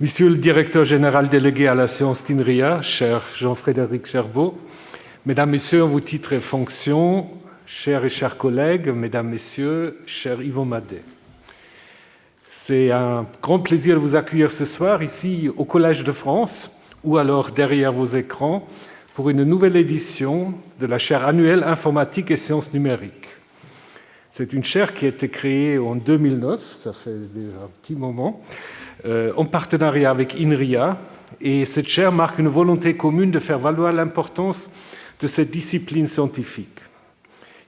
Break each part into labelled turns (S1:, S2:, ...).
S1: Monsieur le directeur général délégué à la science d'INRIA, cher Jean-Frédéric Gerbaud, Mesdames, Messieurs, en vos titres et fonctions, chers et chers collègues, Mesdames, Messieurs, cher Yvon Madet. C'est un grand plaisir de vous accueillir ce soir ici au Collège de France, ou alors derrière vos écrans, pour une nouvelle édition de la chaire annuelle Informatique et Sciences numériques. C'est une chaire qui a été créée en 2009, ça fait déjà un petit moment, en partenariat avec INRIA, et cette chaire marque une volonté commune de faire valoir l'importance de cette discipline scientifique.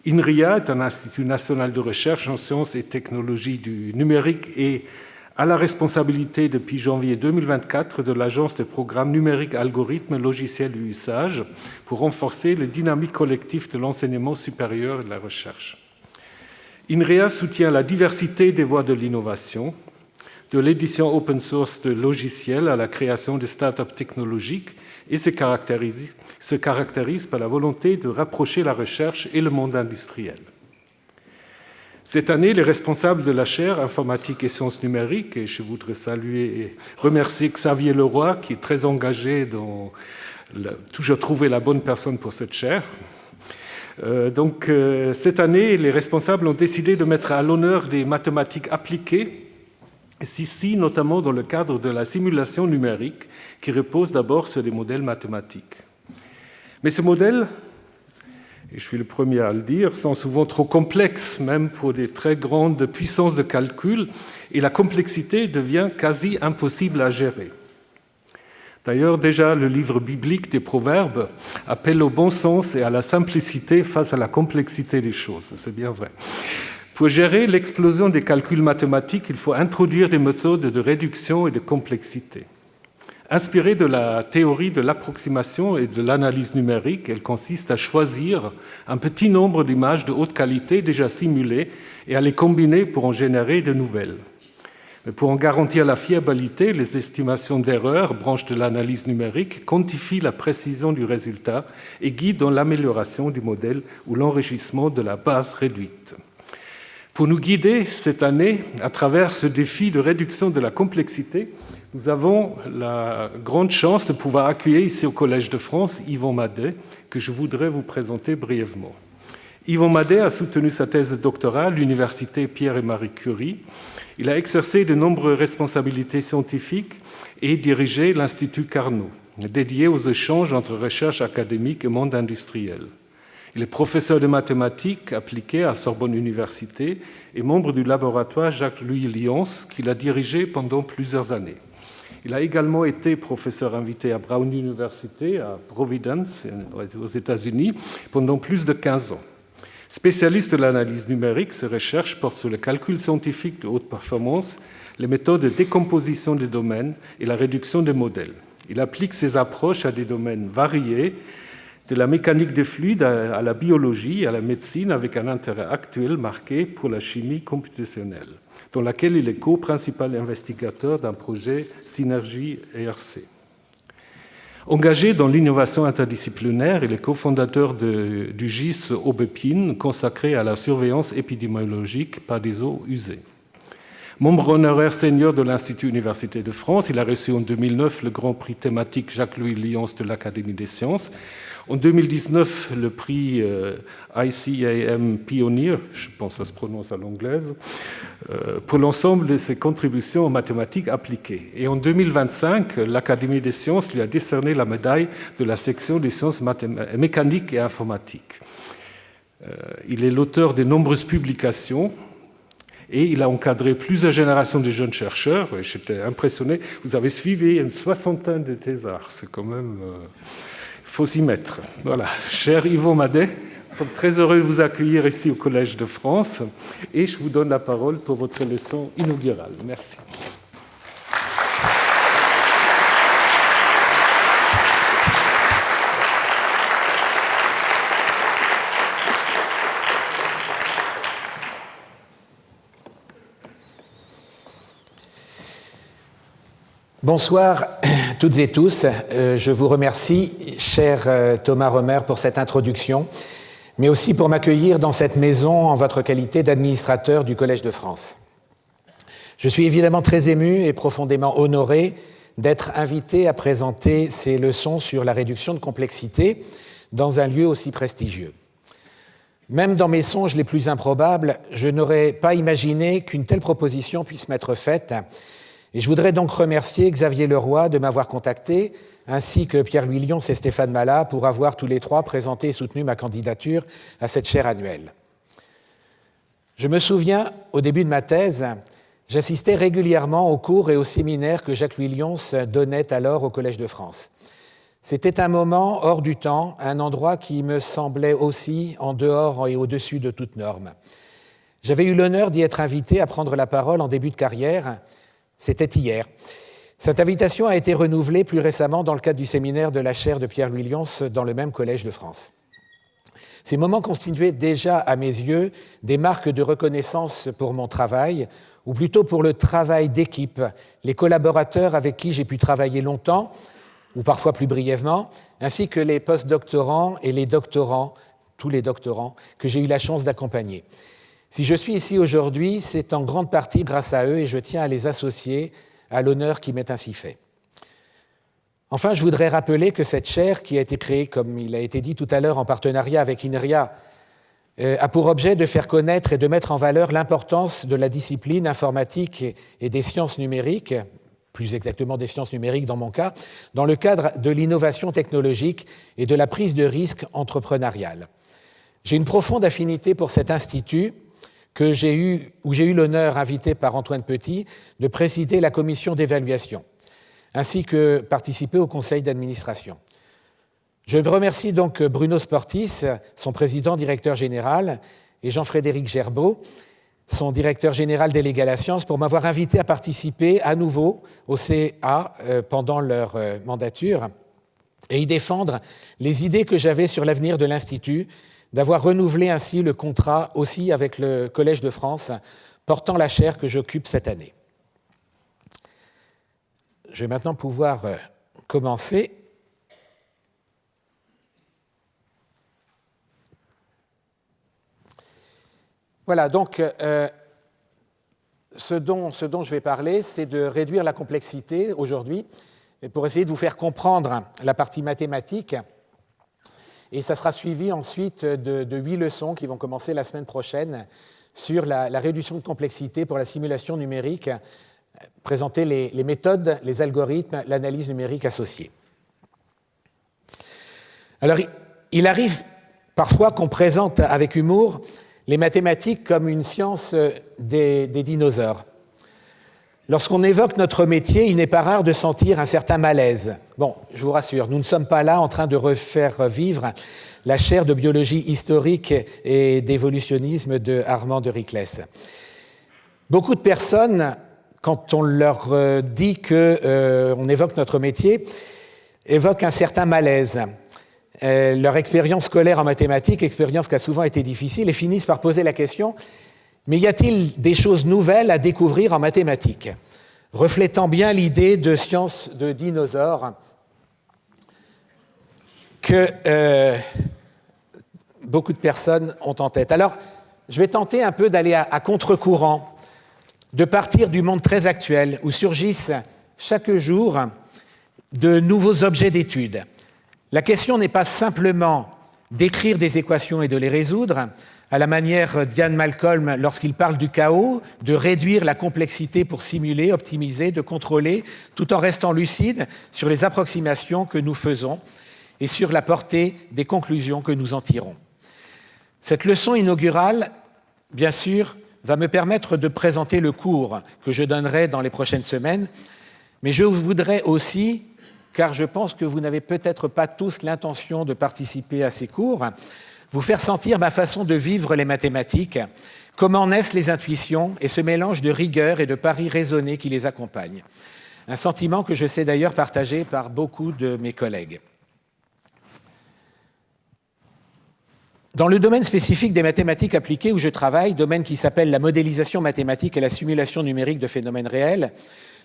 S1: INRIA est un institut national de recherche en sciences et technologies du numérique et a la responsabilité depuis janvier 2024 de l'Agence de programmes numériques, algorithmes, logiciels et usages pour renforcer le dynamique collectif de l'enseignement supérieur et de la recherche. INRIA soutient la diversité des voies de l'innovation, de l'édition open source de logiciels à la création de start-up technologiques et se caractérise par la volonté de rapprocher la recherche et le monde industriel. Cette année, les responsables de la chaire Informatique et Sciences numériques, et je voudrais saluer et remercier Xavier Leroy, qui est très engagé dans toujours trouver la bonne personne pour cette chaire. Cette année, les responsables ont décidé de mettre à l'honneur des mathématiques appliquées, ici notamment dans le cadre de la simulation numérique, qui repose d'abord sur des modèles mathématiques. Mais ces modèles, et je suis le premier à le dire, sont souvent trop complexes, même pour des très grandes puissances de calcul, et la complexité devient quasi impossible à gérer. D'ailleurs, déjà, le livre biblique des Proverbes appelle au bon sens et à la simplicité face à la complexité des choses. C'est bien vrai. Pour gérer l'explosion des calculs mathématiques, il faut introduire des méthodes de réduction et de complexité. Inspirée de la théorie de l'approximation et de l'analyse numérique, elle consiste à choisir un petit nombre d'images de haute qualité déjà simulées et à les combiner pour en générer de nouvelles. Mais pour en garantir la fiabilité, les estimations d'erreurs, branche de l'analyse numérique, quantifient la précision du résultat et guident dans l'amélioration du modèle ou l'enrichissement de la base réduite. Pour nous guider cette année à travers ce défi de réduction de la complexité, nous avons la grande chance de pouvoir accueillir ici au Collège de France Yvon Madet, que je voudrais vous présenter brièvement. Yvon Madet a soutenu sa thèse de doctorat à l'université Pierre et Marie Curie. Il a exercé de nombreuses responsabilités scientifiques et dirigé l'Institut Carnot, dédié aux échanges entre recherche académique et monde industriel. Il est professeur de mathématiques appliquées à Sorbonne Université et membre du laboratoire Jacques-Louis Lions, qu'il a dirigé pendant plusieurs années. Il a également été professeur invité à Brown University, à Providence, aux États-Unis, pendant plus de 15 ans. Spécialiste de l'analyse numérique, ses recherches portent sur le calcul scientifique de haute performance, les méthodes de décomposition des domaines et la réduction des modèles. Il applique ses approches à des domaines variés, de la mécanique des fluides à la biologie et à la médecine, avec un intérêt actuel marqué pour la chimie computationnelle, dans laquelle il est co-principal investigateur d'un projet Synergie ERC. Engagé dans l'innovation interdisciplinaire, il est cofondateur du GIS Aubépine, consacré à la surveillance épidémiologique par des eaux usées. Membre honoraire senior de l'Institut Université de France, il a reçu en 2009 le Grand Prix thématique Jacques-Louis Lions de l'Académie des sciences. En 2019, le prix ICAM Pioneer, je pense que ça se prononce à l'anglaise, pour l'ensemble de ses contributions en mathématiques appliquées. Et en 2025, l'Académie des sciences lui a décerné la médaille de la section des sciences mécaniques et informatiques. Il est l'auteur de nombreuses publications et il a encadré plusieurs générations de jeunes chercheurs. J'étais impressionné. Vous avez suivi une soixantaine de thésards. C'est quand même... Il faut s'y mettre. Voilà. Cher Yvon Madet, nous sommes très heureux de vous accueillir ici au Collège de France et je vous donne la parole pour votre leçon inaugurale. Merci.
S2: Bonsoir toutes et tous. Je vous remercie, cher Thomas Romer, pour cette introduction, mais aussi pour m'accueillir dans cette maison en votre qualité d'administrateur du Collège de France. Je suis évidemment très ému et profondément honoré d'être invité à présenter ces leçons sur la réduction de complexité dans un lieu aussi prestigieux. Même dans mes songes les plus improbables, je n'aurais pas imaginé qu'une telle proposition puisse m'être faite, et je voudrais donc remercier Xavier Leroy de m'avoir contacté, ainsi que Pierre-Louis Lyons et Stéphane Mallat pour avoir tous les trois présenté et soutenu ma candidature à cette chaire annuelle. Je me souviens, au début de ma thèse, j'assistais régulièrement aux cours et aux séminaires que Jacques-Louis Lyons donnait alors au Collège de France. C'était un moment hors du temps, un endroit qui me semblait aussi en dehors et au-dessus de toute norme. J'avais eu l'honneur d'y être invité à prendre la parole en début de carrière. C'était hier. Cette invitation a été renouvelée plus récemment dans le cadre du séminaire de la chaire de Pierre-Louis Lyons dans le même Collège de France. Ces moments constituaient déjà, à mes yeux, des marques de reconnaissance pour mon travail, ou plutôt pour le travail d'équipe, les collaborateurs avec qui j'ai pu travailler longtemps, ou parfois plus brièvement, ainsi que les post-doctorants et les doctorants, tous les doctorants, que j'ai eu la chance d'accompagner. Si je suis ici aujourd'hui, c'est en grande partie grâce à eux et je tiens à les associer à l'honneur qui m'est ainsi fait. Enfin, je voudrais rappeler que cette chaire, qui a été créée, comme il a été dit tout à l'heure, en partenariat avec INRIA, a pour objet de faire connaître et de mettre en valeur l'importance de la discipline informatique et des sciences numériques, plus exactement des sciences numériques dans mon cas, dans le cadre de l'innovation technologique et de la prise de risque entrepreneuriale. J'ai une profonde affinité pour cet institut où j'ai eu l'honneur, invité par Antoine Petit, de présider la commission d'évaluation, ainsi que participer au conseil d'administration. Je remercie donc Bruno Sportis, son président directeur général, et Jean-Frédéric Gerbeau, son directeur général délégué à la science, pour m'avoir invité à participer à nouveau au CA pendant leur mandature et y défendre les idées que j'avais sur l'avenir de l'Institut, d'avoir renouvelé ainsi le contrat aussi avec le Collège de France, portant la chaire que j'occupe cette année. Je vais maintenant pouvoir commencer. Voilà, donc ce dont je vais parler, c'est de réduire la complexité aujourd'hui, pour essayer de vous faire comprendre la partie mathématique. Et ça sera suivi ensuite de 8 leçons qui vont commencer la semaine prochaine sur la réduction de complexité pour la simulation numérique, présenter les méthodes, les algorithmes, l'analyse numérique associée. Alors, il arrive parfois qu'on présente avec humour les mathématiques comme une science des dinosaures. Lorsqu'on évoque notre métier, il n'est pas rare de sentir un certain malaise. Bon, je vous rassure, nous ne sommes pas là en train de refaire vivre la chaire de biologie historique et d'évolutionnisme de Armand de Riclès. Beaucoup de personnes, quand on leur dit qu'on évoque notre métier, évoquent un certain malaise. Leur expérience scolaire en mathématiques, expérience qui a souvent été difficile, et finissent par poser la question: mais y a-t-il des choses nouvelles à découvrir en mathématiques, reflétant bien l'idée de science de dinosaures que beaucoup de personnes ont en tête. Alors, je vais tenter un peu d'aller à contre-courant, de partir du monde très actuel, où surgissent chaque jour de nouveaux objets d'étude. La question n'est pas simplement d'écrire des équations et de les résoudre, à la manière d'Ian Malcolm lorsqu'il parle du chaos, de réduire la complexité pour simuler, optimiser, de contrôler, tout en restant lucide sur les approximations que nous faisons et sur la portée des conclusions que nous en tirons. Cette leçon inaugurale, bien sûr, va me permettre de présenter le cours que je donnerai dans les prochaines semaines, mais je voudrais aussi, car je pense que vous n'avez peut-être pas tous l'intention de participer à ces cours, vous faire sentir ma façon de vivre les mathématiques, comment naissent les intuitions et ce mélange de rigueur et de paris raisonnés qui les accompagnent. Un sentiment que je sais d'ailleurs partagé par beaucoup de mes collègues. Dans le domaine spécifique des mathématiques appliquées où je travaille, domaine qui s'appelle la modélisation mathématique et la simulation numérique de phénomènes réels,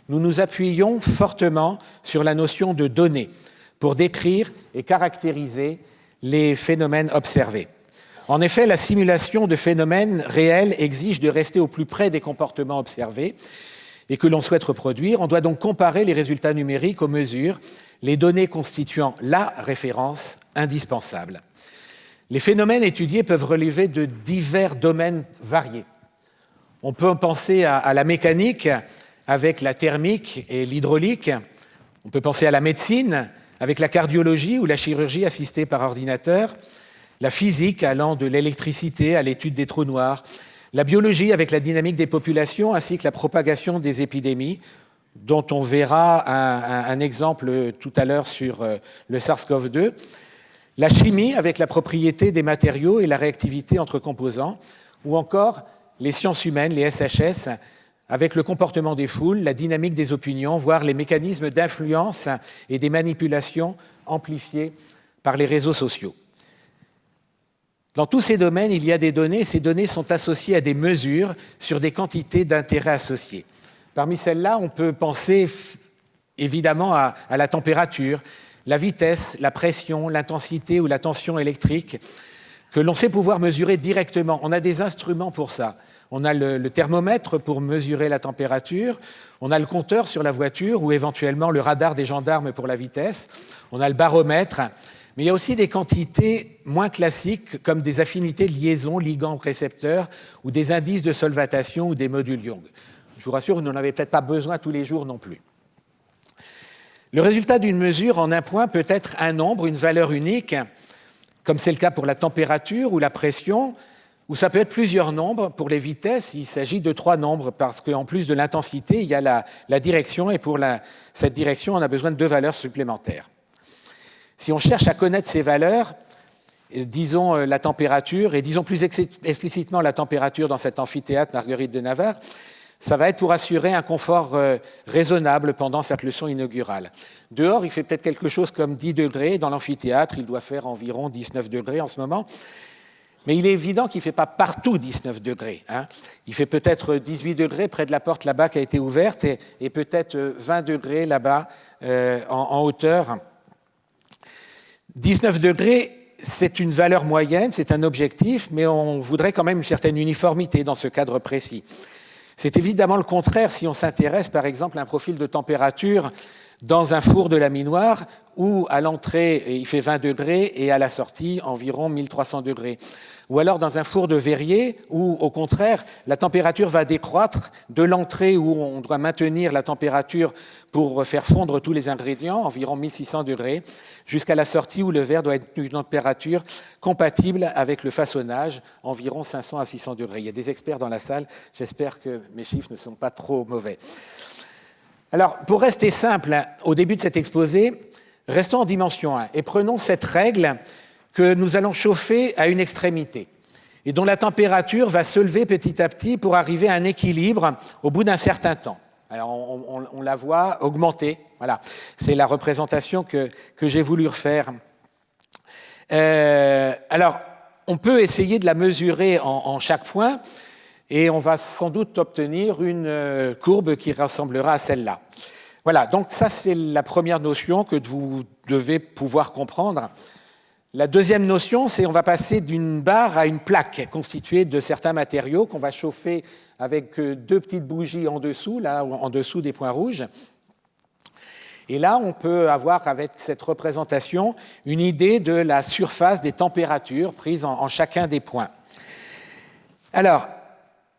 S2: nous nous appuyons fortement sur la notion de données pour décrire et caractériser les phénomènes observés. En effet, la simulation de phénomènes réels exige de rester au plus près des comportements observés et que l'on souhaite reproduire. On doit donc comparer les résultats numériques aux mesures, les données constituant la référence indispensable. Les phénomènes étudiés peuvent relever de divers domaines variés. On peut penser à la mécanique avec la thermique et l'hydraulique. On peut penser à la médecine avec la cardiologie ou la chirurgie assistée par ordinateur, la physique allant de l'électricité à l'étude des trous noirs, la biologie avec la dynamique des populations ainsi que la propagation des épidémies, dont on verra un exemple tout à l'heure sur le SARS-CoV-2, la chimie avec la propriété des matériaux et la réactivité entre composants, ou encore les sciences humaines, les SHS, avec le comportement des foules, la dynamique des opinions, voire les mécanismes d'influence et des manipulations amplifiées par les réseaux sociaux. Dans tous ces domaines, il y a des données. Ces données sont associées à des mesures sur des quantités d'intérêt associées. Parmi celles-là, on peut penser évidemment à la température, la vitesse, la pression, l'intensité ou la tension électrique, que l'on sait pouvoir mesurer directement. On a des instruments pour ça. On a le thermomètre pour mesurer la température, on a le compteur sur la voiture ou éventuellement le radar des gendarmes pour la vitesse, on a le baromètre, mais il y a aussi des quantités moins classiques comme des affinités de liaison, ligands-récepteurs ou des indices de solvatation ou des modules Young. Je vous rassure, vous n'en avez peut-être pas besoin tous les jours non plus. Le résultat d'une mesure en un point peut être un nombre, une valeur unique, comme c'est le cas pour la température ou la pression, ou ça peut être plusieurs nombres. Pour les vitesses, il s'agit de 3 nombres, parce qu'en plus de l'intensité, il y a la direction, et pour cette direction, on a besoin de 2 valeurs supplémentaires. Si on cherche à connaître ces valeurs, disons la température, et disons plus explicitement la température dans cet amphithéâtre Marguerite de Navarre, ça va être pour assurer un confort raisonnable pendant cette leçon inaugurale. Dehors, il fait peut-être quelque chose comme 10 degrés. Dans l'amphithéâtre, il doit faire environ 19 degrés en ce moment. Mais il est évident qu'il ne fait pas partout 19 degrés. Hein. Il fait peut-être 18 degrés près de la porte là-bas qui a été ouverte et peut-être 20 degrés là-bas en hauteur. 19 degrés, c'est une valeur moyenne, c'est un objectif, mais on voudrait quand même une certaine uniformité dans ce cadre précis. C'est évidemment le contraire si on s'intéresse par exemple à un profil de température dans un four de laminoir où à l'entrée il fait 20 degrés et à la sortie environ 1300 degrés. Ou alors dans un four de verrier où au contraire la température va décroître de l'entrée où on doit maintenir la température pour faire fondre tous les ingrédients, environ 1600 degrés, jusqu'à la sortie où le verre doit être une température compatible avec le façonnage, environ 500 à 600 degrés. Il y a des experts dans la salle, j'espère que mes chiffres ne sont pas trop mauvais. Alors, pour rester simple, au début de cet exposé, restons en dimension 1 et prenons cette règle que nous allons chauffer à une extrémité et dont la température va se lever petit à petit pour arriver à un équilibre au bout d'un certain temps. Alors, on la voit augmenter. Voilà, c'est la représentation que j'ai voulu refaire. Alors, on peut essayer de la mesurer en chaque point. Et on va sans doute obtenir une courbe qui ressemblera à celle-là. Voilà, donc ça c'est la première notion que vous devez pouvoir comprendre. La deuxième notion, c'est qu'on va passer d'une barre à une plaque constituée de certains matériaux qu'on va chauffer avec 2 petites bougies en dessous, là en dessous des points rouges. Et là, on peut avoir avec cette représentation une idée de la surface des températures prises en chacun des points. Alors,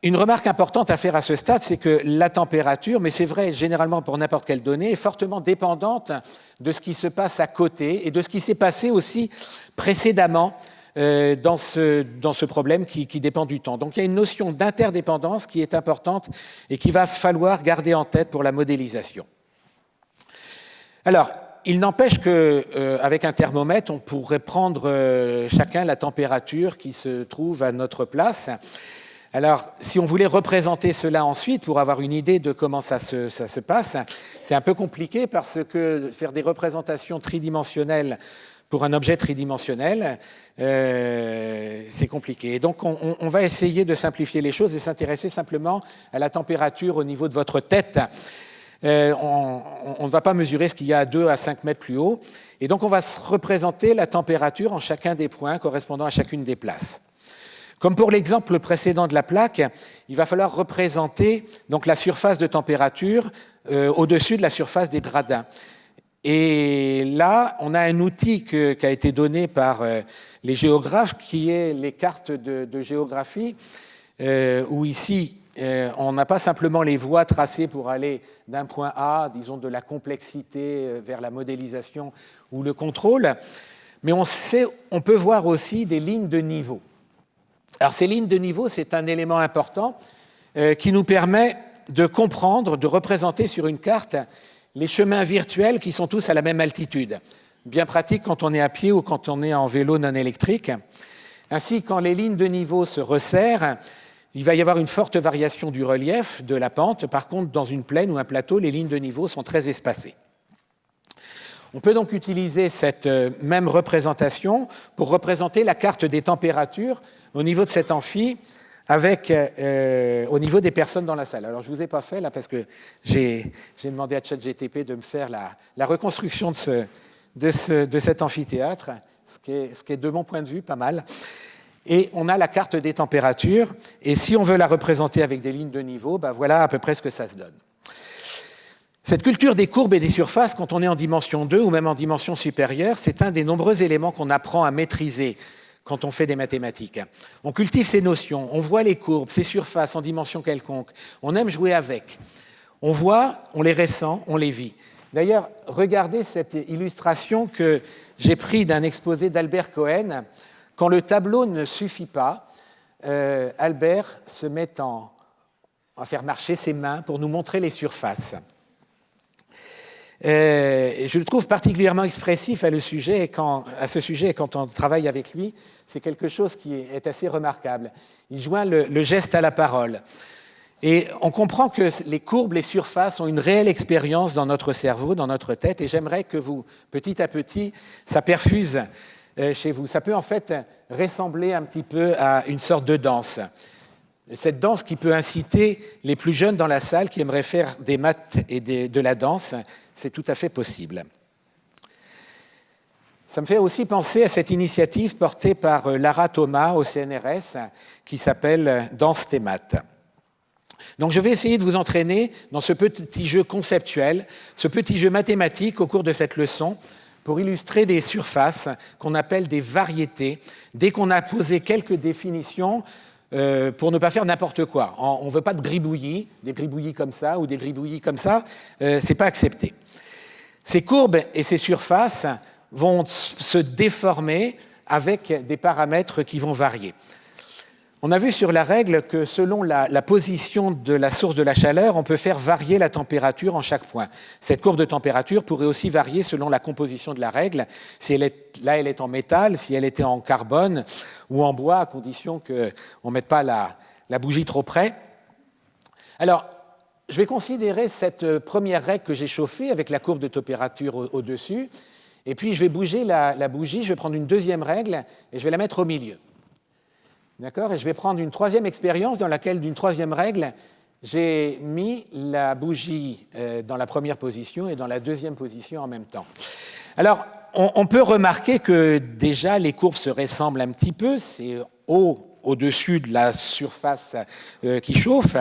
S2: une remarque importante à faire à ce stade, c'est que la température, mais c'est vrai généralement pour n'importe quelle donnée, est fortement dépendante de ce qui se passe à côté et de ce qui s'est passé aussi précédemment dans ce problème qui dépend du temps. Donc il y a une notion d'interdépendance qui est importante et qu'il va falloir garder en tête pour la modélisation. Alors, il n'empêche qu'avec un thermomètre, on pourrait prendre chacun la température qui se trouve à notre place. Alors, si on voulait représenter cela ensuite pour avoir une idée de comment ça se passe, c'est un peu compliqué parce que faire des représentations tridimensionnelles pour un objet tridimensionnel, c'est compliqué. Et donc, on va essayer de simplifier les choses et s'intéresser simplement à la température au niveau de votre tête. On ne va pas mesurer ce qu'il y a à 2 à 5 mètres plus haut. Et donc, on va représenter la température en chacun des points correspondant à chacune des places. Comme pour l'exemple précédent de la plaque, il va falloir représenter donc, la surface de température au-dessus de la surface des gradins. Et là, on a un outil qui a été donné par les géographes, qui est les cartes de géographie, où ici, on n'a pas simplement les voies tracées pour aller d'un point A, disons de la complexité vers la modélisation ou le contrôle, mais on peut voir aussi des lignes de niveau. Alors ces lignes de niveau, c'est un élément important qui nous permet de comprendre, de représenter sur une carte les chemins virtuels qui sont tous à la même altitude. Bien pratique quand on est à pied ou quand on est en vélo non électrique. Ainsi, quand les lignes de niveau se resserrent, il va y avoir une forte variation du relief, de la pente. Par contre, dans une plaine ou un plateau, les lignes de niveau sont très espacées. On peut donc utiliser cette même représentation pour représenter la carte des températures au niveau de cet amphi, avec, au niveau des personnes dans la salle. Alors, je ne vous ai pas fait, là, parce que j'ai demandé à ChatGTP de me faire la reconstruction de cet amphithéâtre, ce qui est, de mon point de vue, pas mal. Et on a la carte des températures, et si on veut la représenter avec des lignes de niveau, ben voilà à peu près ce que ça se donne. Cette culture des courbes et des surfaces, quand on est en dimension 2 ou même en dimension supérieure, c'est un des nombreux éléments qu'on apprend à maîtriser quand on fait des mathématiques. On cultive ces notions, on voit les courbes, ces surfaces en dimension quelconque, on aime jouer avec. On voit, on les ressent, on les vit. D'ailleurs, regardez cette illustration que j'ai prise d'un exposé d'Albert Cohen. Quand le tableau ne suffit pas, Albert se met à faire marcher ses mains pour nous montrer les surfaces. Je le trouve particulièrement expressif à ce sujet, et quand on travaille avec lui, c'est quelque chose qui est assez remarquable. Il joint le geste à la parole. Et on comprend que les courbes, les surfaces ont une réelle expérience dans notre cerveau, dans notre tête, et j'aimerais que vous, petit à petit, ça perfuse chez vous. Ça peut en fait ressembler un petit peu à une sorte de danse. Cette danse qui peut inciter les plus jeunes dans la salle qui aimeraient faire des maths et de la danse, c'est tout à fait possible. Ça me fait aussi penser à cette initiative portée par Lara Thomas au CNRS qui s'appelle Danse tes maths. Donc je vais essayer de vous entraîner dans ce petit jeu conceptuel, ce petit jeu mathématique au cours de cette leçon pour illustrer des surfaces qu'on appelle des variétés, dès qu'on a posé quelques définitions pour ne pas faire n'importe quoi. On ne veut pas de gribouillis, des gribouillis comme ça ou des gribouillis comme ça, c'est pas accepté. Ces courbes et ces surfaces vont se déformer avec des paramètres qui vont varier. On a vu sur la règle que selon la position de la source de la chaleur, on peut faire varier la température en chaque point. Cette courbe de température pourrait aussi varier selon la composition de la règle. Si elle est en métal, si elle était en carbone ou en bois, à condition qu'on ne mette pas la bougie trop près. Alors, je vais considérer cette première règle que j'ai chauffée avec la courbe de température au-dessus, et puis je vais bouger la bougie, je vais prendre une deuxième règle et je vais la mettre au milieu. D'accord ? Et je vais prendre une troisième expérience dans laquelle, d'une troisième règle, j'ai mis la bougie dans la première position et dans la deuxième position en même temps. Alors, on peut remarquer que déjà les courbes se ressemblent un petit peu, c'est au-dessus de la surface qui chauffe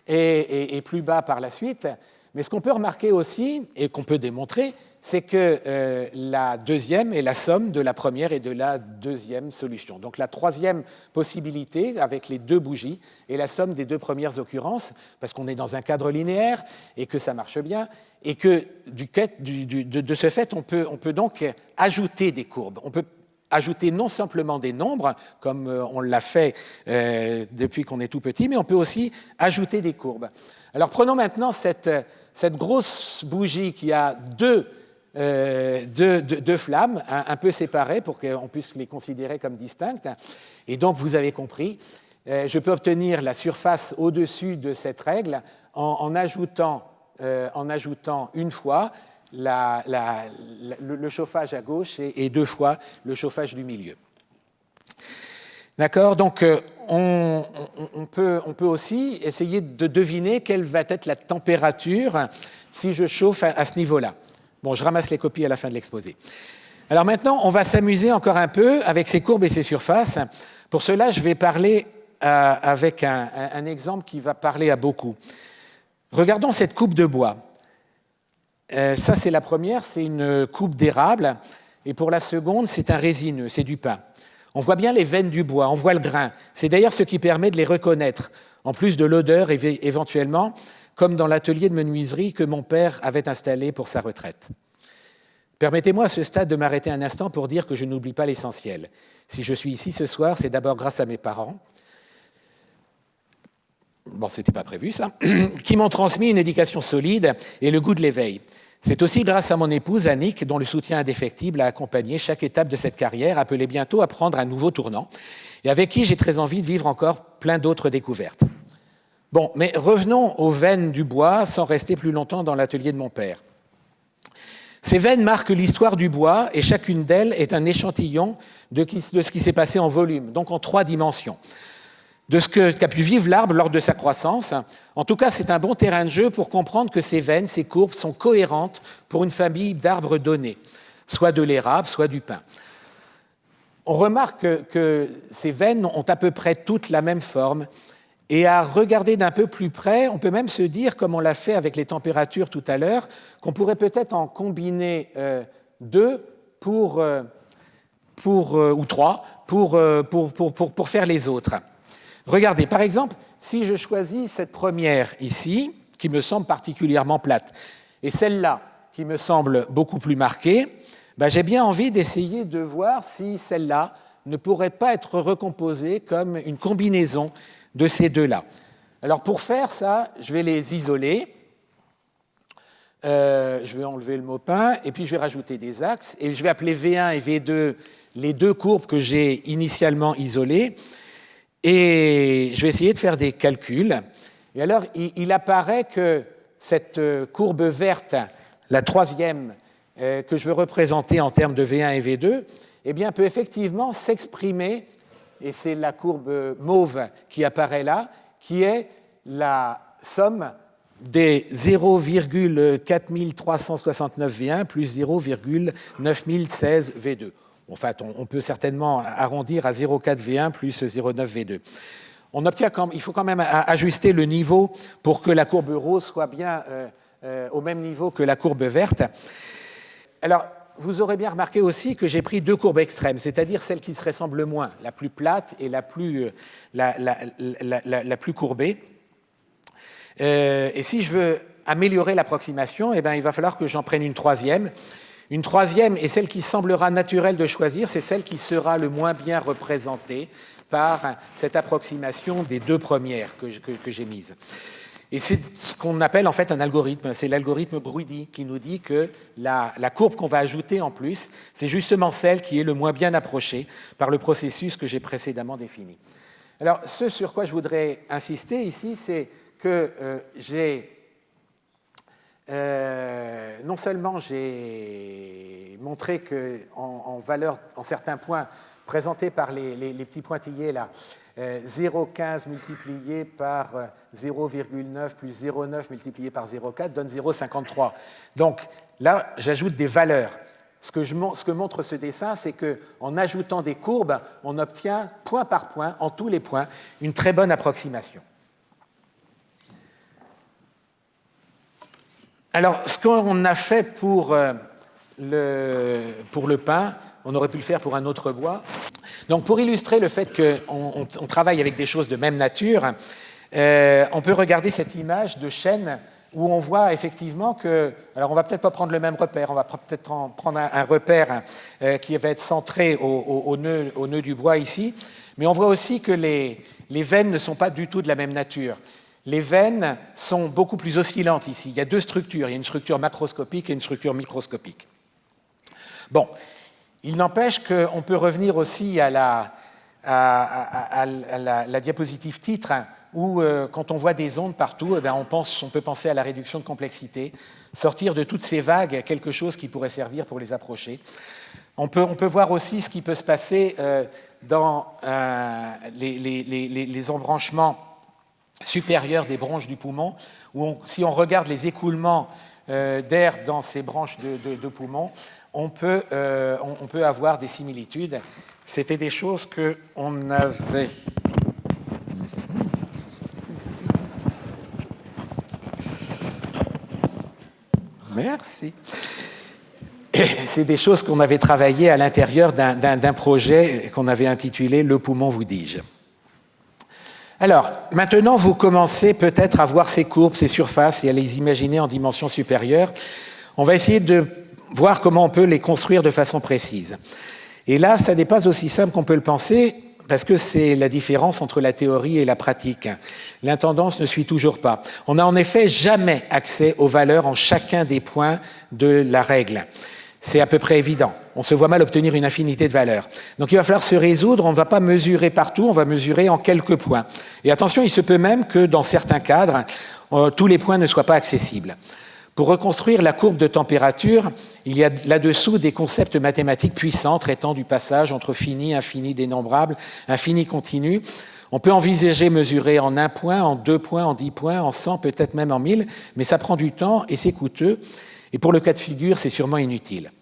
S2: et plus bas par la suite. Mais ce qu'on peut remarquer aussi, et qu'on peut démontrer, c'est que la deuxième est la somme de la première et de la deuxième solution. Donc la troisième possibilité, avec les deux bougies, est la somme des deux premières occurrences, parce qu'on est dans un cadre linéaire et que ça marche bien, et que de ce fait, on peut donc ajouter des courbes. On peut ajouter non simplement des nombres, comme on l'a fait depuis qu'on est tout petit, mais on peut aussi ajouter des courbes. Alors prenons maintenant cette grosse bougie qui a deux flammes un peu séparées pour qu'on puisse les considérer comme distinctes. Et donc, vous avez compris, je peux obtenir la surface au-dessus de cette règle en ajoutant une fois le chauffage à gauche et deux fois le chauffage du milieu. D'accord ? Donc, on peut aussi essayer de deviner quelle va être la température si je chauffe à ce niveau-là. Bon, je ramasse les copies à la fin de l'exposé. Alors maintenant, on va s'amuser encore un peu avec ces courbes et ces surfaces Pour cela, je vais parler avec un exemple qui va parler à beaucoup. Regardons cette coupe de bois. Ça, c'est la première, c'est une coupe d'érable, et pour la seconde, c'est un résineux, c'est du pain. On voit bien les veines du bois, on voit le grain. C'est d'ailleurs ce qui permet de les reconnaître, en plus de l'odeur éventuellement, comme dans l'atelier de menuiserie que mon père avait installé pour sa retraite. Permettez-moi à ce stade de m'arrêter un instant pour dire que je n'oublie pas l'essentiel. Si je suis ici ce soir, c'est d'abord grâce à mes parents, bon, c'était pas prévu ça, qui m'ont transmis une éducation solide et le goût de l'éveil. C'est aussi grâce à mon épouse Annick, dont le soutien indéfectible a accompagné chaque étape de cette carrière, appelée bientôt à prendre un nouveau tournant, et avec qui j'ai très envie de vivre encore plein d'autres découvertes. Bon, mais revenons aux veines du bois sans rester plus longtemps dans l'atelier de mon père. Ces veines marquent l'histoire du bois et chacune d'elles est un échantillon de ce qui s'est passé en volume, donc en 3 dimensions, de ce qu'a pu vivre l'arbre lors de sa croissance. En tout cas, c'est un bon terrain de jeu pour comprendre que ces veines, ces courbes sont cohérentes pour une famille d'arbres donnés, soit de l'érable, soit du pin. On remarque que ces veines ont à peu près toutes la même forme, et à regarder d'un peu plus près, on peut même se dire, comme on l'a fait avec les températures tout à l'heure, qu'on pourrait peut-être en combiner 2 ou 3 pour faire les autres. Regardez, par exemple, si je choisis cette première ici, qui me semble particulièrement plate, et celle-là, qui me semble beaucoup plus marquée, j'ai bien envie d'essayer de voir si celle-là ne pourrait pas être recomposée comme une combinaison de ces deux-là. Alors pour faire ça, je vais les isoler. Je vais enlever le mot pain, et puis je vais rajouter des axes, et je vais appeler V1 et V2 les 2 courbes que j'ai initialement isolées, et je vais essayer de faire des calculs. Et alors, il apparaît que cette courbe verte, la 3e, que je veux représenter en termes de V1 et V2, eh bien, peut effectivement s'exprimer, et c'est la courbe mauve qui apparaît là, qui est la somme des 0,4369 V1 plus 0,9016 V2. En fait, on peut certainement arrondir à 0,4 V1 plus 0,9 V2. Il faut quand même ajuster le niveau pour que la courbe rose soit bien au même niveau que la courbe verte. Alors, vous aurez bien remarqué aussi que j'ai pris 2 courbes extrêmes, c'est-à-dire celle qui se ressemble le moins, la plus plate et la plus courbée. Et si je veux améliorer l'approximation, eh bien, il va falloir que j'en prenne une 3e. Une 3e, et celle qui semblera naturelle de choisir, c'est celle qui sera le moins bien représentée par cette approximation des 2 premières que j'ai mises. Et c'est ce qu'on appelle en fait un algorithme, c'est l'algorithme Bruidi qui nous dit que la courbe qu'on va ajouter en plus, c'est justement celle qui est le moins bien approchée par le processus que j'ai précédemment défini. Alors, ce sur quoi je voudrais insister ici, c'est que non seulement j'ai montré qu'en valeur, en certains points présentés par les petits pointillés là, 0,15 multiplié par 0,9 plus 0,9 multiplié par 0,4 donne 0,53. Donc là, j'ajoute des valeurs. Ce que montre ce dessin, c'est qu'en ajoutant des courbes, on obtient point par point, en tous les points, une très bonne approximation. Alors, ce qu'on a fait pour le pain, on aurait pu le faire pour un autre bois. Donc, pour illustrer le fait qu'on travaille avec des choses de même nature, on peut regarder cette image de chêne où on voit effectivement que... Alors, on va peut-être pas prendre le même repère, on va peut-être prendre un repère qui va être centré au nœud du bois ici, mais on voit aussi que les veines ne sont pas du tout de la même nature. Les veines sont beaucoup plus oscillantes ici. Il y a 2 structures, il y a une structure macroscopique et une structure microscopique. Bon, il n'empêche qu'on peut revenir aussi à la diapositive titre, où quand on voit des ondes partout, eh bien, on peut penser à la réduction de complexité, sortir de toutes ces vagues quelque chose qui pourrait servir pour les approcher. On peut voir aussi ce qui peut se passer dans les embranchements supérieurs des bronches du poumon, où si on regarde les écoulements d'air dans ces branches de poumon, on peut avoir des similitudes. c'était des choses qu'on avait... Merci. C'est des choses qu'on avait travaillées à l'intérieur d'un projet qu'on avait intitulé « Le poumon, vous dis-je ». Alors, maintenant, vous commencez peut-être à voir ces courbes, ces surfaces, et à les imaginer en dimension supérieure. On va essayer de voir comment on peut les construire de façon précise. Et là, ça n'est pas aussi simple qu'on peut le penser, parce que c'est la différence entre la théorie et la pratique. L'intendance ne suit toujours pas. On n'a en effet jamais accès aux valeurs en chacun des points de la règle. C'est à peu près évident. On se voit mal obtenir une infinité de valeurs. Donc il va falloir se résoudre, on ne va pas mesurer partout, on va mesurer en quelques points. Et attention, il se peut même que dans certains cadres, tous les points ne soient pas accessibles. Pour reconstruire la courbe de température, il y a là-dessous des concepts mathématiques puissants traitant du passage entre fini, infini, dénombrable, infini continu. On peut envisager mesurer en 1 point, en 2 points, en 10 points, en 100, peut-être même en 1000, mais ça prend du temps et c'est coûteux. Et pour le cas de figure, c'est sûrement inutile.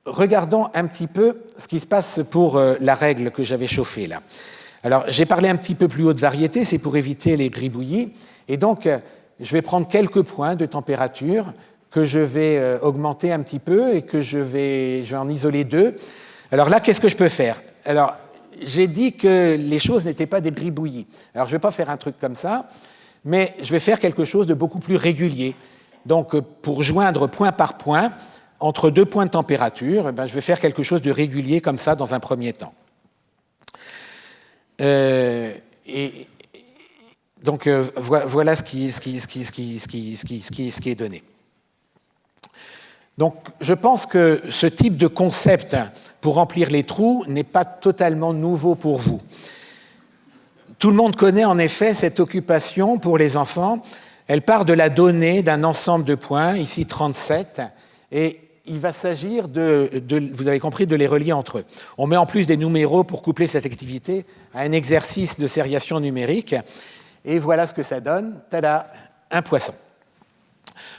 S2: Regardons un petit peu ce qui se passe pour la règle que j'avais chauffée là. Alors, j'ai parlé un petit peu plus haut de variété, c'est pour éviter les gribouillis. Et donc, je vais prendre quelques points de température que je vais augmenter un petit peu et que je vais en isoler 2. Alors là, qu'est-ce que je peux faire? Alors, j'ai dit que les choses n'étaient pas des gribouillis. Alors, je ne vais pas faire un truc comme ça, mais je vais faire quelque chose de beaucoup plus régulier. Donc, pour joindre point par point, entre 2 points de température, je vais faire quelque chose de régulier comme ça dans un premier temps. Donc, voilà ce qui est donné. Donc, je pense que ce type de concept pour remplir les trous n'est pas totalement nouveau pour vous. Tout le monde connaît en effet cette occupation pour les enfants. Elle part de la donnée d'un ensemble de points, ici 37, et il va s'agir vous avez compris, de les relier entre eux. On met en plus des numéros pour coupler cette activité à un exercice de sériation numérique, et voilà ce que ça donne. Tada, un poisson.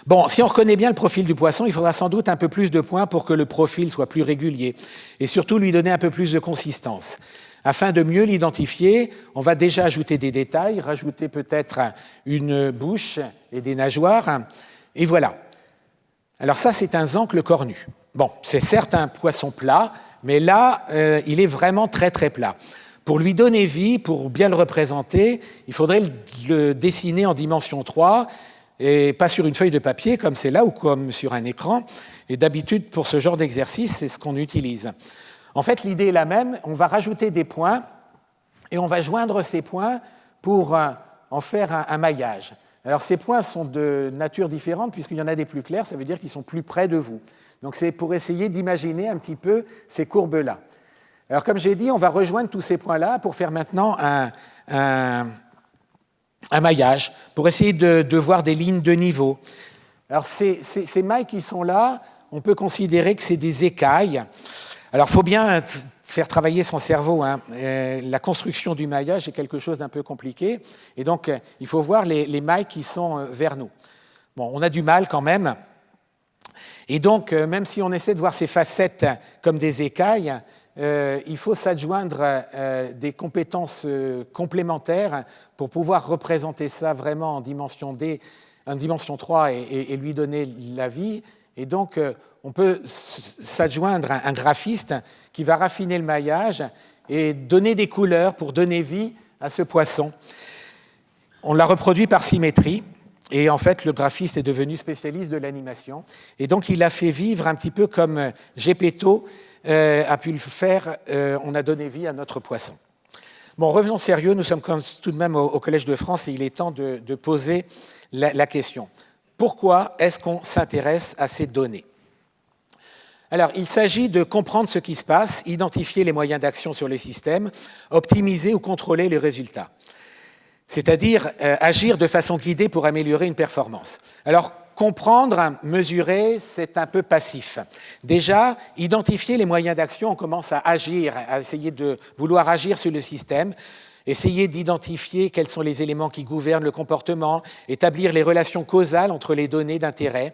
S2: Bon, si on reconnaît bien le profil du poisson, il faudra sans doute un peu plus de points pour que le profil soit plus régulier, et surtout lui donner un peu plus de consistance. Afin de mieux l'identifier, on va déjà ajouter des détails, rajouter peut-être une bouche et des nageoires, et voilà. Alors ça, c'est un zancle cornu. Bon, c'est certes un poisson plat, mais là, il est vraiment très très plat. Pour lui donner vie, pour bien le représenter, il faudrait le dessiner en dimension 3, et pas sur une feuille de papier, comme c'est là, ou comme sur un écran. Et d'habitude, pour ce genre d'exercice, c'est ce qu'on utilise. En fait, l'idée est la même, on va rajouter des points et on va joindre ces points pour en faire un maillage. Alors ces points sont de nature différente puisqu'il y en a des plus clairs, ça veut dire qu'ils sont plus près de vous. Donc c'est pour essayer d'imaginer un petit peu ces courbes-là. Alors comme j'ai dit, on va rejoindre tous ces points-là pour faire maintenant un maillage, pour essayer de voir des lignes de niveau. Alors ces mailles qui sont là, on peut considérer que c'est des écailles. Alors, il faut bien faire travailler son cerveau. La construction du maillage est quelque chose d'un peu compliqué. Et donc, il faut voir les mailles qui sont vers nous. Bon, on a du mal quand même. Et donc, même si on essaie de voir ces facettes comme des écailles, il faut s'adjoindre des compétences complémentaires pour pouvoir représenter ça vraiment en dimension D, en dimension 3 et lui donner la vie. Et donc, on peut s'adjoindre un graphiste qui va raffiner le maillage et donner des couleurs pour donner vie à ce poisson. On l'a reproduit par symétrie, et en fait, le graphiste est devenu spécialiste de l'animation. Et donc, il a fait vivre un petit peu comme Gepetto a pu le faire, on a donné vie à notre poisson. Bon, revenons sérieux, nous sommes tout de même au Collège de France et il est temps de poser la question. Pourquoi est-ce qu'on s'intéresse à ces données? Alors, il s'agit de comprendre ce qui se passe, identifier les moyens d'action sur les systèmes, optimiser ou contrôler les résultats. C'est-à-dire agir de façon guidée pour améliorer une performance. Alors, comprendre, mesurer, c'est un peu passif. Déjà, identifier les moyens d'action, on commence à agir, à essayer de vouloir agir sur le système, essayer d'identifier quels sont les éléments qui gouvernent le comportement, établir les relations causales entre les données d'intérêt.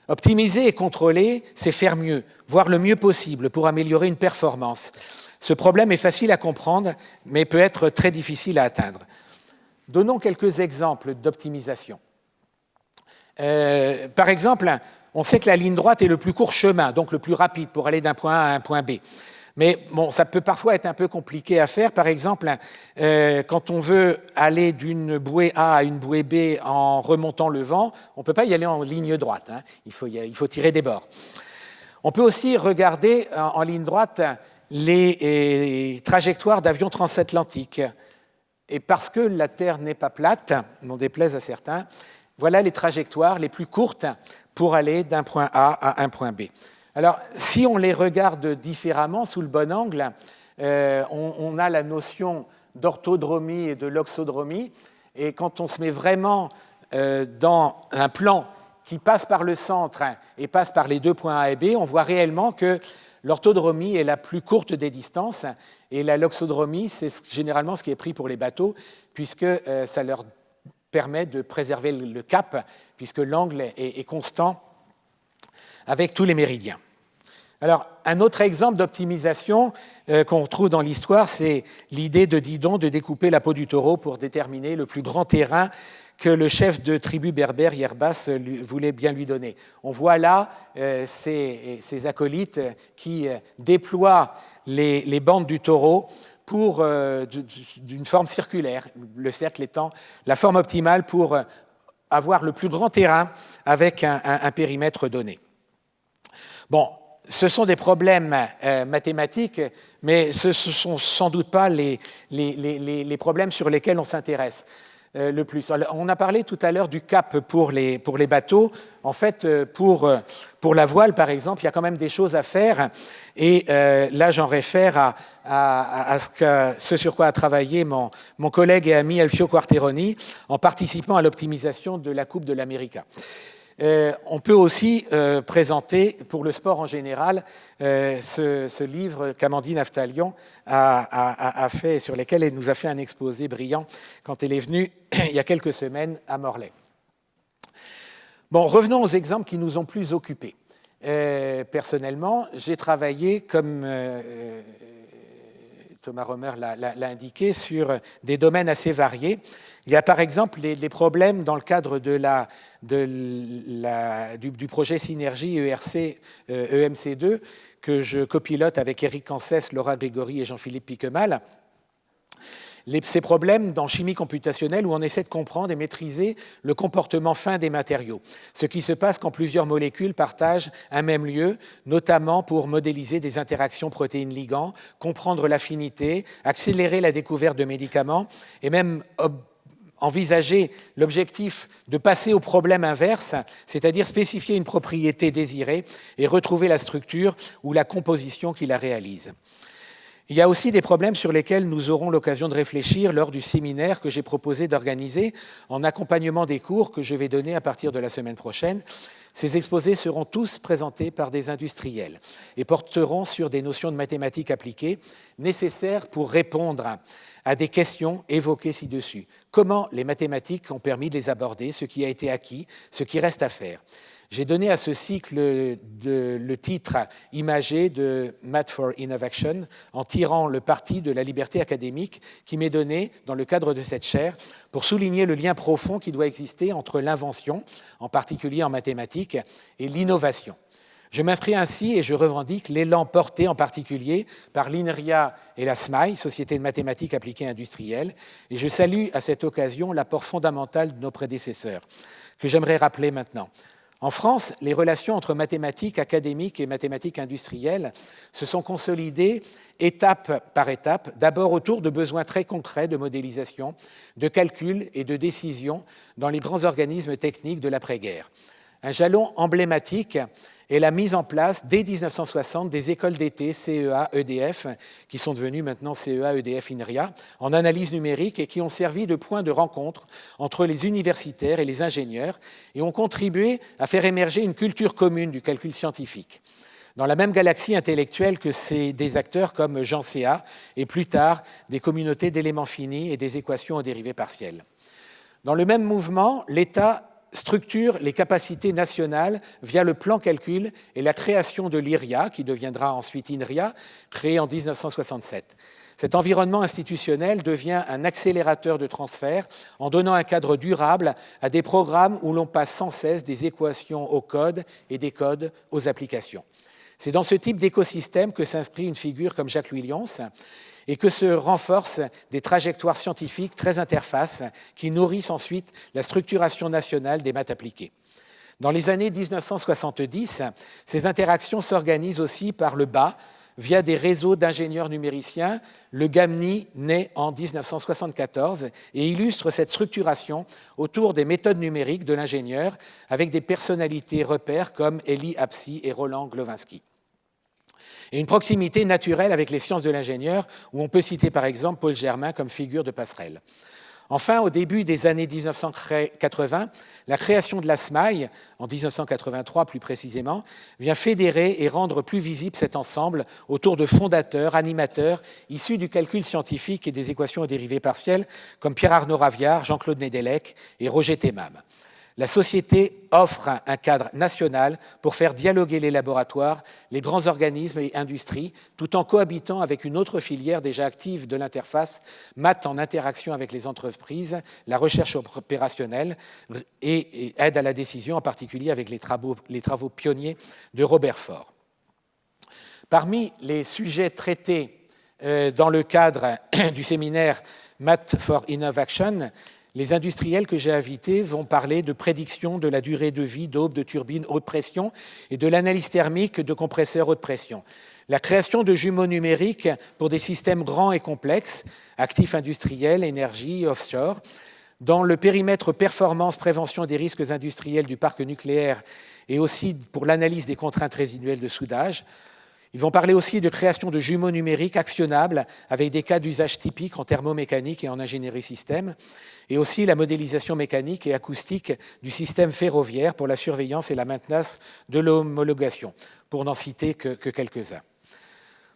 S2: Optimiser et contrôler, c'est faire mieux, voir le mieux possible pour améliorer une performance. Ce problème est facile à comprendre, mais peut être très difficile à atteindre. Donnons quelques exemples d'optimisation. Par exemple, on sait que la ligne droite est le plus court chemin, donc le plus rapide pour aller d'un point A à un point B. Mais bon, ça peut parfois être un peu compliqué à faire. Par exemple, quand on veut aller d'une bouée A à une bouée B en remontant le vent, on ne peut pas y aller en ligne droite. Hein. Il faut tirer des bords. On peut aussi regarder en ligne droite les trajectoires d'avions transatlantiques. Et parce que la Terre n'est pas plate, n'en déplaise à certains, voilà les trajectoires les plus courtes pour aller d'un point A à un point B. Alors, si on les regarde différemment, sous le bon angle, on a la notion d'orthodromie et de loxodromie. Et quand on se met vraiment dans un plan qui passe par le centre et passe par les deux points A et B, on voit réellement que l'orthodromie est la plus courte des distances et la loxodromie, c'est généralement ce qui est pris pour les bateaux, puisque ça leur permet de préserver le cap, puisque l'angle est constant avec tous les méridiens. Alors, un autre exemple d'optimisation qu'on retrouve dans l'histoire, c'est l'idée de Didon de découper la peau du taureau pour déterminer le plus grand terrain que le chef de tribu berbère, Yerbas, voulait bien lui donner. On voit là ces acolytes qui déploient les bandes du taureau d'une forme circulaire, le cercle étant la forme optimale pour avoir le plus grand terrain avec un périmètre donné. Bon, ce sont des problèmes mathématiques, mais ce ne sont sans doute pas les problèmes sur lesquels on s'intéresse le plus. Alors, on a parlé tout à l'heure du cap pour les bateaux. En fait, pour la voile, par exemple, il y a quand même des choses à faire. Et là, j'en réfère à ce sur quoi a travaillé mon collègue et ami Elfio Quarteroni en participant à l'optimisation de la Coupe de l'América. On peut aussi présenter, pour le sport en général, ce livre qu'Amandine Aftalion a fait, sur lequel elle nous a fait un exposé brillant quand elle est venue il y a quelques semaines à Morlaix. Bon, revenons aux exemples qui nous ont plus occupés. Personnellement, j'ai travaillé, comme Thomas Romer l'a indiqué, sur des domaines assez variés. Il y a par exemple les problèmes dans le cadre du projet Synergie EMC2 que je copilote avec Éric Cancès, Laura Grégory et Jean-Philippe Piquemal. Ces problèmes dans chimie computationnelle où on essaie de comprendre et maîtriser le comportement fin des matériaux. Ce qui se passe quand plusieurs molécules partagent un même lieu, notamment pour modéliser des interactions protéines-ligands, comprendre l'affinité, accélérer la découverte de médicaments et même envisager l'objectif de passer au problème inverse, c'est-à-dire spécifier une propriété désirée et retrouver la structure ou la composition qui la réalise. Il y a aussi des problèmes sur lesquels nous aurons l'occasion de réfléchir lors du séminaire que j'ai proposé d'organiser en accompagnement des cours que je vais donner à partir de la semaine prochaine. Ces exposés seront tous présentés par des industriels et porteront sur des notions de mathématiques appliquées nécessaires pour répondre à des questions évoquées ci-dessus. Comment les mathématiques ont permis de les aborder, ce qui a été acquis, ce qui reste à faire. J'ai donné à ce cycle le titre imagé de Math for Innovation en tirant le parti de la liberté académique qui m'est donné dans le cadre de cette chaire pour souligner le lien profond qui doit exister entre l'invention, en particulier en mathématiques, et l'innovation. Je m'inscris ainsi et je revendique l'élan porté en particulier par l'INRIA et la SMAI, Société de mathématiques appliquées industrielles, et je salue à cette occasion l'apport fondamental de nos prédécesseurs, que j'aimerais rappeler maintenant. En France, les relations entre mathématiques académiques et mathématiques industrielles se sont consolidées étape par étape, d'abord autour de besoins très concrets de modélisation, de calcul et de décision dans les grands organismes techniques de l'après-guerre. Un jalon emblématique est la mise en place, dès 1960, des écoles d'été CEA, EDF, qui sont devenues maintenant CEA, EDF, INRIA, en analyse numérique et qui ont servi de point de rencontre entre les universitaires et les ingénieurs et ont contribué à faire émerger une culture commune du calcul scientifique. Dans la même galaxie intellectuelle que des acteurs comme Jean Céat et plus tard des communautés d'éléments finis et des équations aux dérivées partielles. Dans le même mouvement, l'État structure les capacités nationales via le plan calcul et la création de l'IRIA, qui deviendra ensuite INRIA, créée en 1967. Cet environnement institutionnel devient un accélérateur de transfert en donnant un cadre durable à des programmes où l'on passe sans cesse des équations au code et des codes aux applications. C'est dans ce type d'écosystème que s'inscrit une figure comme Jacques Williams et que se renforcent des trajectoires scientifiques très interfaces qui nourrissent ensuite la structuration nationale des maths appliquées. Dans les années 1970, ces interactions s'organisent aussi par le bas, via des réseaux d'ingénieurs numériciens. Le GAMNI naît en 1974 et illustre cette structuration autour des méthodes numériques de l'ingénieur avec des personnalités repères comme Elie Apsi et Roland Glowinski. Et une proximité naturelle avec les sciences de l'ingénieur, où on peut citer par exemple Paul Germain comme figure de passerelle. Enfin, au début des années 1980, la création de la SMAI, en 1983 plus précisément, vient fédérer et rendre plus visible cet ensemble autour de fondateurs, animateurs, issus du calcul scientifique et des équations aux dérivées partielles, comme Pierre-Arnaud Raviard, Jean-Claude Nedelec et Roger Temam. La société offre un cadre national pour faire dialoguer les laboratoires, les grands organismes et industries, tout en cohabitant avec une autre filière déjà active de l'interface, maths en interaction avec les entreprises, la recherche opérationnelle et aide à la décision, en particulier avec les travaux pionniers de Robert Faure. Parmi les sujets traités dans le cadre du séminaire Math for Innovation, les industriels que j'ai invités vont parler de prédiction de la durée de vie d'aubes de turbines haute pression et de l'analyse thermique de compresseurs haute pression. La création de jumeaux numériques pour des systèmes grands et complexes, actifs industriels, énergie, offshore, dans le périmètre performance, prévention des risques industriels du parc nucléaire et aussi pour l'analyse des contraintes résiduelles de soudage. Ils vont parler aussi de création de jumeaux numériques actionnables avec des cas d'usage typiques en thermomécanique et en ingénierie système, et aussi la modélisation mécanique et acoustique du système ferroviaire pour la surveillance et la maintenance de l'homologation, pour n'en citer que quelques-uns.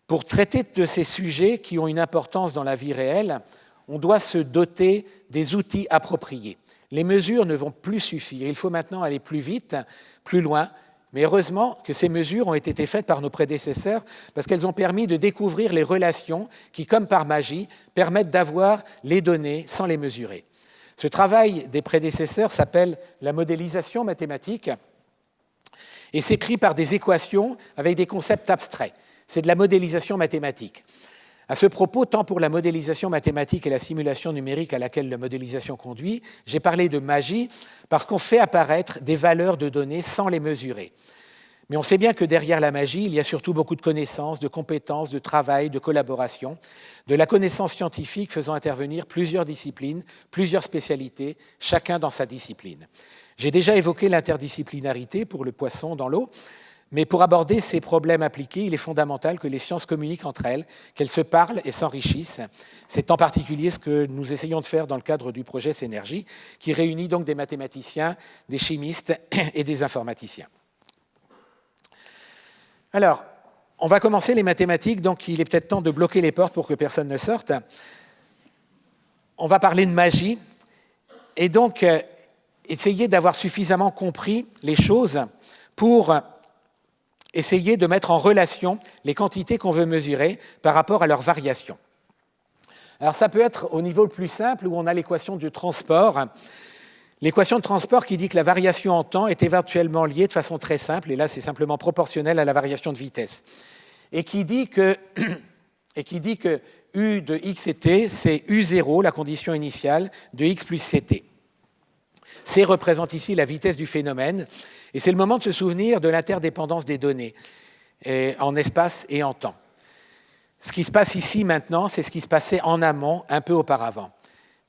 S2: Pour traiter de ces sujets qui ont une importance dans la vie réelle, on doit se doter des outils appropriés. Les mesures ne vont plus suffire. Il faut maintenant aller plus vite, plus loin. Mais heureusement que ces mesures ont été faites par nos prédécesseurs parce qu'elles ont permis de découvrir les relations qui, comme par magie, permettent d'avoir les données sans les mesurer. Ce travail des prédécesseurs s'appelle la modélisation mathématique et s'écrit par des équations avec des concepts abstraits. C'est de la modélisation mathématique. À ce propos, tant pour la modélisation mathématique et la simulation numérique à laquelle la modélisation conduit, j'ai parlé de magie parce qu'on fait apparaître des valeurs de données sans les mesurer. Mais on sait bien que derrière la magie, il y a surtout beaucoup de connaissances, de compétences, de travail, de collaboration, de la connaissance scientifique faisant intervenir plusieurs disciplines, plusieurs spécialités, chacun dans sa discipline. J'ai déjà évoqué l'interdisciplinarité pour le poisson dans l'eau, mais pour aborder ces problèmes appliqués, il est fondamental que les sciences communiquent entre elles, qu'elles se parlent et s'enrichissent. C'est en particulier ce que nous essayons de faire dans le cadre du projet Synergie, qui réunit donc des mathématiciens, des chimistes et des informaticiens. Alors, on va commencer les mathématiques, donc il est peut-être temps de bloquer les portes pour que personne ne sorte. On va parler de magie, et donc essayer d'avoir suffisamment compris les choses pour essayer de mettre en relation les quantités qu'on veut mesurer par rapport à leurs variations. Alors ça peut être au niveau le plus simple où on a l'équation du transport. L'équation de transport qui dit que la variation en temps est éventuellement liée de façon très simple, et là c'est simplement proportionnel à la variation de vitesse, et qui dit que U de x et t, c'est U0, la condition initiale, de x plus ct. C représente ici la vitesse du phénomène, et c'est le moment de se souvenir de l'interdépendance des données en espace et en temps. Ce qui se passe ici maintenant, c'est ce qui se passait en amont, un peu auparavant.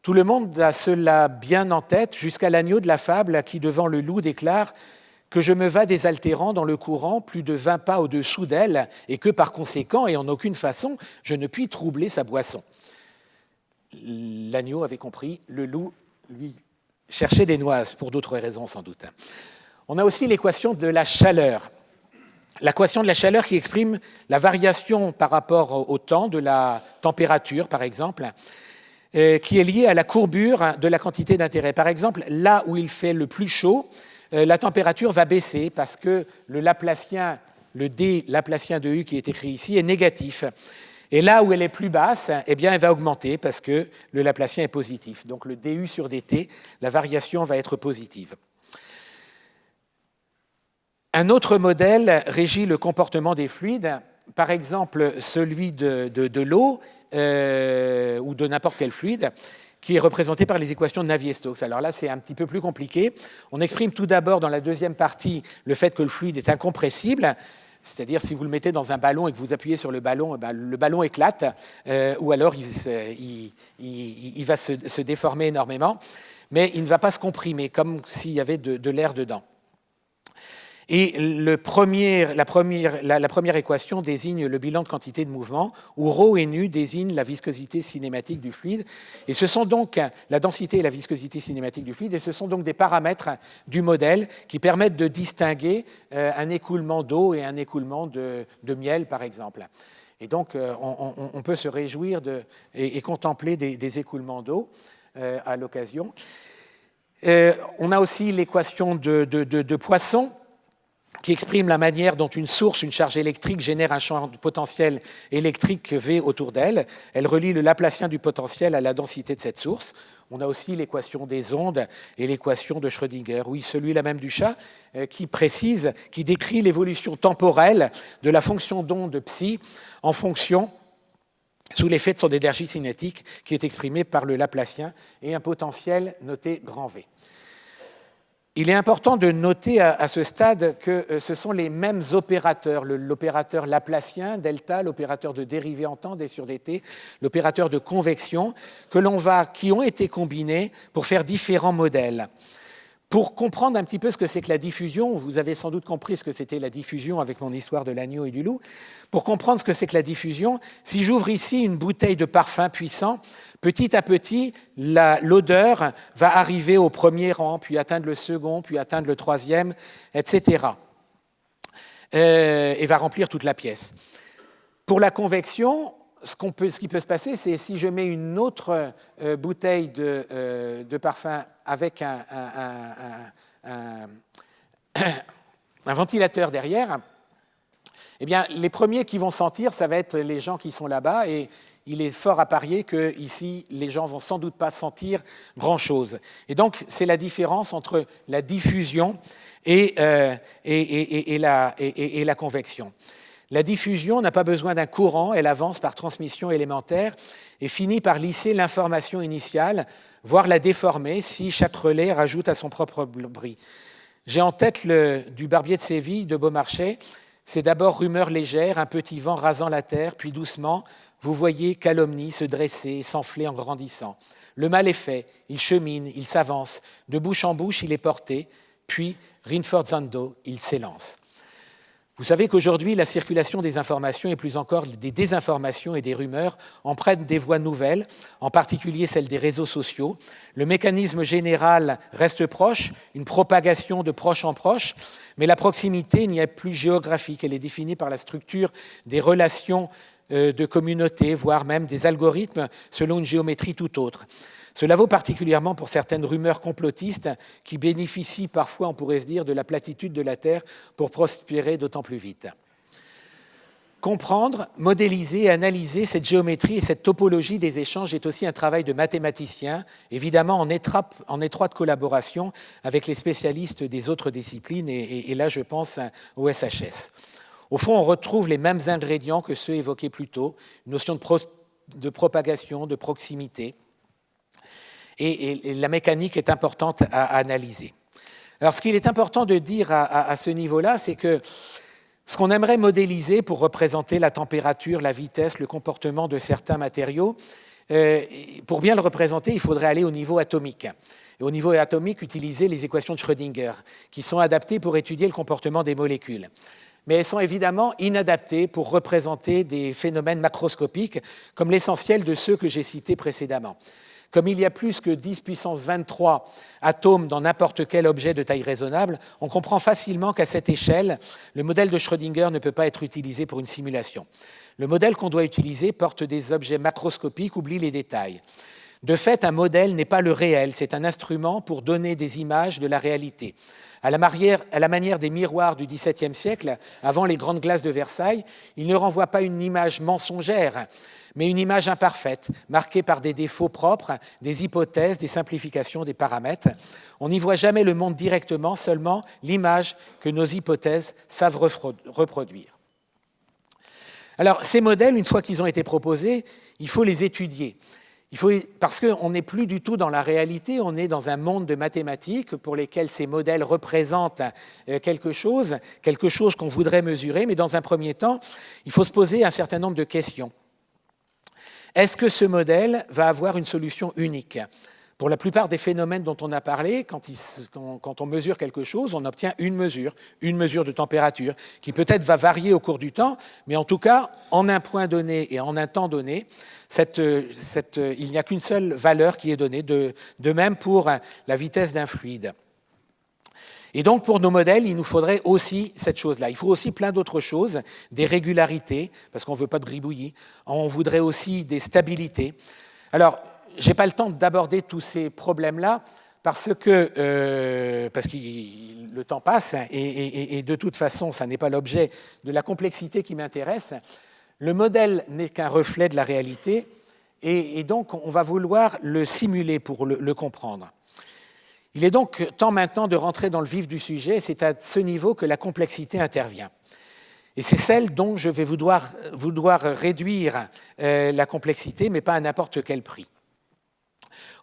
S2: Tout le monde a cela bien en tête, jusqu'à l'agneau de la fable qui, devant le loup, déclare que je me vas désaltérant dans le courant plus de 20 pas au-dessous d'elle, et que par conséquent, et en aucune façon, je ne puis troubler sa boisson. L'agneau avait compris, le loup, lui, cherchait des noises, pour d'autres raisons sans doute. On a aussi l'équation de la chaleur. L'équation de la chaleur qui exprime la variation par rapport au temps de la température, par exemple. qui est liée à la courbure de la quantité d'intérêt. Par exemple, là où il fait le plus chaud, la température va baisser parce que le Laplacien, le d Laplacien de U qui est écrit ici, est négatif. Et là où elle est plus basse, eh bien, elle va augmenter parce que le Laplacien est positif. Donc le du sur dt, la variation va être positive. Un autre modèle régit le comportement des fluides, par exemple celui de l'eau ou de n'importe quel fluide, qui est représenté par les équations de Navier-Stokes. Alors là, c'est un petit peu plus compliqué. On exprime tout d'abord dans la deuxième partie le fait que le fluide est incompressible, c'est-à-dire si vous le mettez dans un ballon et que vous appuyez sur le ballon éclate, ou alors il va se déformer énormément, mais il ne va pas se comprimer, comme s'il y avait de l'air dedans. Et la première équation désigne le bilan de quantité de mouvement, où ρ et nu désignent la viscosité cinématique du fluide. Et ce sont donc la densité et la viscosité cinématique du fluide, et ce sont donc des paramètres du modèle qui permettent de distinguer un écoulement d'eau et un écoulement de miel, par exemple. Et donc, on peut se réjouir et contempler des écoulements d'eau à l'occasion. On a aussi l'équation de Poisson, qui exprime la manière dont une source, une charge électrique, génère un champ de potentiel électrique V autour d'elle. Elle relie le Laplacien du potentiel à la densité de cette source. On a aussi l'équation des ondes et l'équation de Schrödinger. Oui, celui-là même du chat, qui décrit l'évolution temporelle de la fonction d'onde psi en fonction, sous l'effet de son énergie cinétique, qui est exprimée par le Laplacien, et un potentiel noté grand V. Il est important de noter à ce stade que ce sont les mêmes opérateurs, l'opérateur Laplacien, delta, l'opérateur de dérivée en temps, d sur dt, l'opérateur de convection, qui ont été combinés pour faire différents modèles. Pour comprendre un petit peu ce que c'est que la diffusion, vous avez sans doute compris ce que c'était la diffusion avec mon histoire de l'agneau et du loup. Pour comprendre ce que c'est que la diffusion, si j'ouvre ici une bouteille de parfum puissant, petit à petit, l'odeur va arriver au premier rang, puis atteindre le second, puis atteindre le troisième, etc. Et va remplir toute la pièce. Pour la convection, ce qui peut se passer, c'est si je mets une autre bouteille de parfum avec un ventilateur derrière, eh bien, les premiers qui vont sentir, ça va être les gens qui sont là-bas, et il est fort à parier qu'ici, les gens ne vont sans doute pas sentir grand-chose. Et donc, c'est la différence entre la diffusion et la convection. La diffusion n'a pas besoin d'un courant, elle avance par transmission élémentaire et finit par lisser l'information initiale, voire la déformer si chaque relais rajoute à son propre bris. J'ai en tête du Barbier de Séville de Beaumarchais. C'est d'abord rumeur légère, un petit vent rasant la terre, puis doucement, vous voyez calomnie se dresser, s'enfler en grandissant. Le mal est fait, il chemine, il s'avance, de bouche en bouche il est porté, puis, rinforzando, il s'élance. Vous savez qu'aujourd'hui, la circulation des informations et plus encore des désinformations et des rumeurs empruntent des voies nouvelles, en particulier celles des réseaux sociaux. Le mécanisme général reste proche, une propagation de proche en proche, mais la proximité n'y est plus géographique. Elle est définie par la structure des relations de communauté, voire même des algorithmes selon une géométrie tout autre. Cela vaut particulièrement pour certaines rumeurs complotistes qui bénéficient parfois, on pourrait se dire, de la platitude de la Terre pour prospérer d'autant plus vite. Comprendre, modéliser et analyser cette géométrie et cette topologie des échanges est aussi un travail de mathématicien, évidemment en étroite collaboration avec les spécialistes des autres disciplines, et là je pense au SHS. Au fond, on retrouve les mêmes ingrédients que ceux évoqués plus tôt, une notion de propagation, de proximité, et la mécanique est importante à analyser. Alors, ce qu'il est important de dire à ce niveau-là, c'est que ce qu'on aimerait modéliser pour représenter la température, la vitesse, le comportement de certains matériaux, pour bien le représenter, il faudrait aller au niveau atomique. Et au niveau atomique, utiliser les équations de Schrödinger, qui sont adaptées pour étudier le comportement des molécules. Mais elles sont évidemment inadaptées pour représenter des phénomènes macroscopiques, comme l'essentiel de ceux que j'ai cités précédemment. Comme il y a plus que 10 puissance 23 atomes dans n'importe quel objet de taille raisonnable, on comprend facilement qu'à cette échelle, le modèle de Schrödinger ne peut pas être utilisé pour une simulation. Le modèle qu'on doit utiliser porte des objets macroscopiques, oublie les détails. De fait, un modèle n'est pas le réel, c'est un instrument pour donner des images de la réalité. À la manière des miroirs du XVIIe siècle, avant les grandes glaces de Versailles, il ne renvoie pas une image mensongère, mais une image imparfaite, marquée par des défauts propres, des hypothèses, des simplifications, des paramètres. On n'y voit jamais le monde directement, seulement l'image que nos hypothèses savent reproduire. Alors, ces modèles, une fois qu'ils ont été proposés, il faut les étudier. Parce qu'on n'est plus du tout dans la réalité, on est dans un monde de mathématiques pour lesquels ces modèles représentent quelque chose qu'on voudrait mesurer, mais dans un premier temps, il faut se poser un certain nombre de questions. Est-ce que ce modèle va avoir une solution unique ? Pour la plupart des phénomènes dont on a parlé, quand on mesure quelque chose, on obtient une mesure de température, qui peut-être va varier au cours du temps, mais en tout cas, en un point donné et en un temps donné, il n'y a qu'une seule valeur qui est donnée, de même pour la vitesse d'un fluide. Et donc, pour nos modèles, il nous faudrait aussi cette chose-là. Il faut aussi plein d'autres choses, des régularités, parce qu'on ne veut pas de gribouillis. On voudrait aussi des stabilités. Alors, je n'ai pas le temps d'aborder tous ces problèmes-là, parce que le temps passe, et de toute façon, ça n'est pas l'objet de la complexité qui m'intéresse. Le modèle n'est qu'un reflet de la réalité, et donc on va vouloir le simuler pour le comprendre. Il est donc temps maintenant de rentrer dans le vif du sujet, c'est à ce niveau que la complexité intervient. Et c'est celle dont je vais vouloir réduire la complexité, mais pas à n'importe quel prix.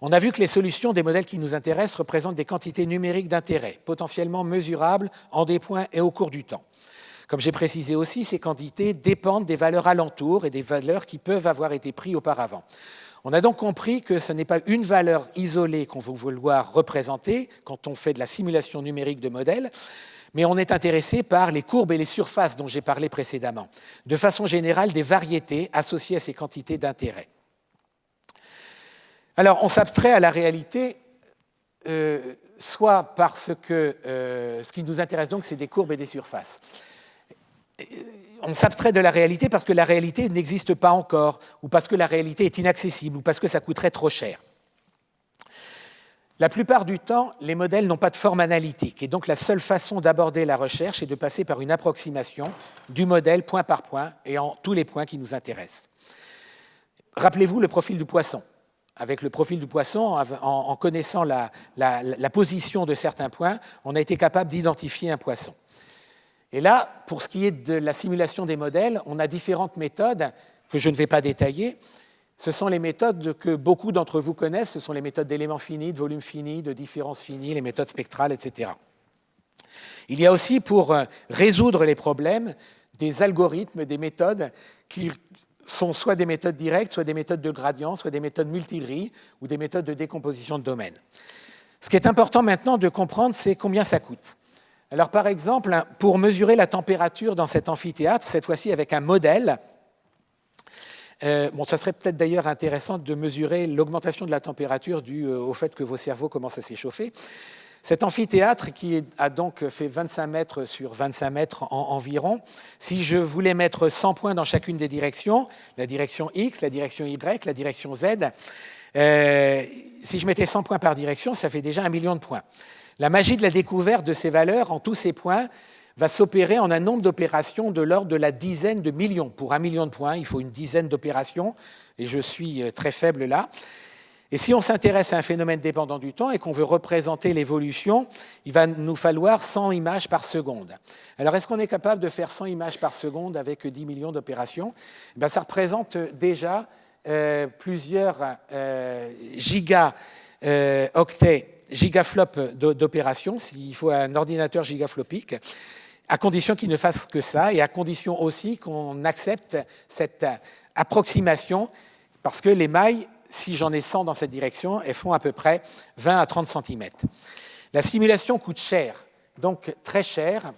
S2: On a vu que les solutions des modèles qui nous intéressent représentent des quantités numériques d'intérêt, potentiellement mesurables en des points et au cours du temps. Comme j'ai précisé aussi, ces quantités dépendent des valeurs alentours et des valeurs qui peuvent avoir été prises auparavant. On a donc compris que ce n'est pas une valeur isolée qu'on va vouloir représenter quand on fait de la simulation numérique de modèles, mais on est intéressé par les courbes et les surfaces dont j'ai parlé précédemment. De façon générale, des variétés associées à ces quantités d'intérêt. Alors, on s'abstrait à la réalité, soit parce que ce qui nous intéresse donc, c'est des courbes et des surfaces. On s'abstrait de la réalité parce que la réalité n'existe pas encore, ou parce que la réalité est inaccessible, ou parce que ça coûterait trop cher. La plupart du temps, les modèles n'ont pas de forme analytique, et donc la seule façon d'aborder la recherche est de passer par une approximation du modèle point par point, et en tous les points qui nous intéressent. Rappelez-vous le profil du poisson. Avec le profil du poisson, en connaissant la position de certains points, on a été capable d'identifier un poisson. Et là, pour ce qui est de la simulation des modèles, on a différentes méthodes que je ne vais pas détailler. Ce sont les méthodes que beaucoup d'entre vous connaissent, ce sont les méthodes d'éléments finis, de volumes finis, de différences finies, les méthodes spectrales, etc. Il y a aussi, pour résoudre les problèmes, des algorithmes, des méthodes qui sont soit des méthodes directes, soit des méthodes de gradient, soit des méthodes multigrilles ou des méthodes de décomposition de domaines. Ce qui est important maintenant de comprendre, c'est combien ça coûte. Alors, par exemple, pour mesurer la température dans cet amphithéâtre, cette fois-ci avec un modèle, ça serait peut-être d'ailleurs intéressant de mesurer l'augmentation de la température due au fait que vos cerveaux commencent à s'échauffer. Cet amphithéâtre, qui a donc fait 25 mètres sur 25 mètres environ, si je voulais mettre 100 points dans chacune des directions, la direction X, la direction Y, la direction Z, si je mettais 100 points par direction, ça fait déjà 1 million de points. La magie de la découverte de ces valeurs en tous ces points va s'opérer en un nombre d'opérations de l'ordre de la dizaine de millions. Pour 1 million de points, il faut une dizaine d'opérations, et je suis très faible là. Et si on s'intéresse à un phénomène dépendant du temps et qu'on veut représenter l'évolution, il va nous falloir 100 images par seconde. Alors, est-ce qu'on est capable de faire 100 images par seconde avec 10 millions d'opérations ? Ça représente déjà plusieurs gigaflops d'opérations, s'il faut un ordinateur gigaflopique, à condition qu'il ne fasse que ça, et à condition aussi qu'on accepte cette approximation, parce que les mailles, si j'en ai 100 dans cette direction, elles font à peu près 20 à 30 cm. La simulation coûte cher, donc très cher,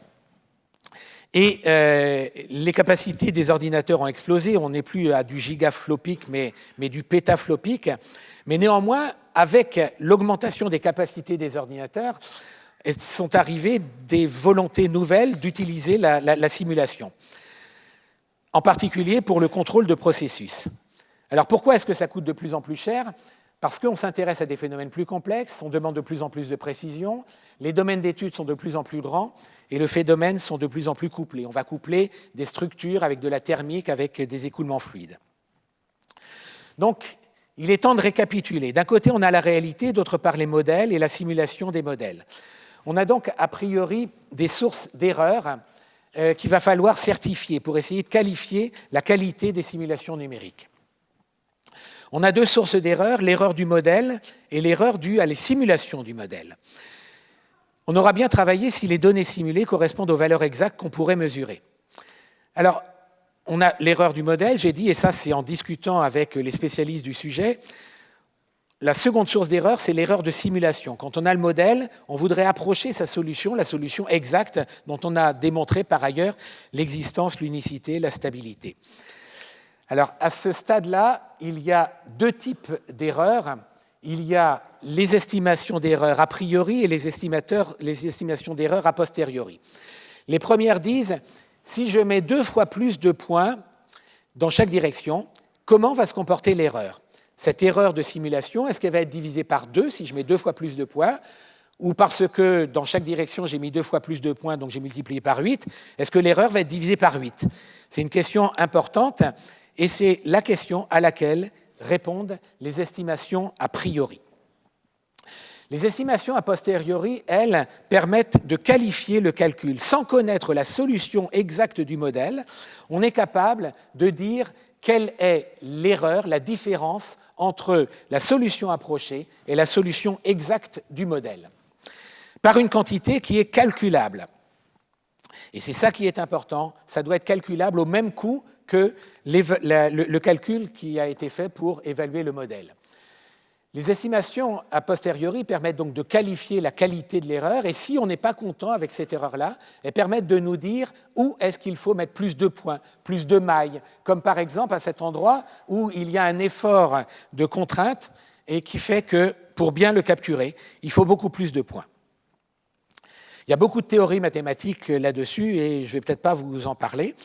S2: et les capacités des ordinateurs ont explosé. On n'est plus à du gigaflopique, mais du pétaflopique. Mais néanmoins, avec l'augmentation des capacités des ordinateurs, sont arrivées des volontés nouvelles d'utiliser la simulation, en particulier pour le contrôle de processus. Alors pourquoi est-ce que ça coûte de plus en plus cher ? Parce qu'on s'intéresse à des phénomènes plus complexes, on demande de plus en plus de précision, les domaines d'études sont de plus en plus grands et les phénomènes sont de plus en plus couplés. On va coupler des structures avec de la thermique, avec des écoulements fluides. Donc, il est temps de récapituler. D'un côté, on a la réalité, d'autre part les modèles et la simulation des modèles. On a donc a priori des sources d'erreurs qu'il va falloir certifier pour essayer de qualifier la qualité des simulations numériques. On a deux sources d'erreurs, l'erreur du modèle et l'erreur due à les simulations du modèle. On aura bien travaillé si les données simulées correspondent aux valeurs exactes qu'on pourrait mesurer. Alors, on a l'erreur du modèle, j'ai dit, et ça c'est en discutant avec les spécialistes du sujet. La seconde source d'erreur, c'est l'erreur de simulation. Quand on a le modèle, on voudrait approcher sa solution, la solution exacte dont on a démontré par ailleurs l'existence, l'unicité, la stabilité. Alors, à ce stade-là, il y a deux types d'erreurs. Il y a les estimations d'erreurs a priori et les estimations d'erreurs a posteriori. Les premières disent, si je mets 2 fois plus de points dans chaque direction, comment va se comporter l'erreur ? Cette erreur de simulation, est-ce qu'elle va être divisée par 2 si je mets 2 fois plus de points ? Ou parce que dans chaque direction, j'ai mis 2 fois plus de points, donc j'ai multiplié par 8, est-ce que l'erreur va être divisée par 8 ? C'est une question importante. Et c'est la question à laquelle répondent les estimations a priori. Les estimations a posteriori, elles, permettent de qualifier le calcul. Sans connaître la solution exacte du modèle, on est capable de dire quelle est l'erreur, la différence entre la solution approchée et la solution exacte du modèle, par une quantité qui est calculable. Et c'est ça qui est important, ça doit être calculable au même coût que le calcul qui a été fait pour évaluer le modèle. Les estimations a posteriori permettent donc de qualifier la qualité de l'erreur, et si on n'est pas content avec cette erreur-là, elles permettent de nous dire où est-ce qu'il faut mettre plus de points, plus de mailles, comme par exemple à cet endroit où il y a un effort de contrainte et qui fait que, pour bien le capturer, il faut beaucoup plus de points. Il y a beaucoup de théories mathématiques là-dessus, et je ne vais peut-être pas vous en parler.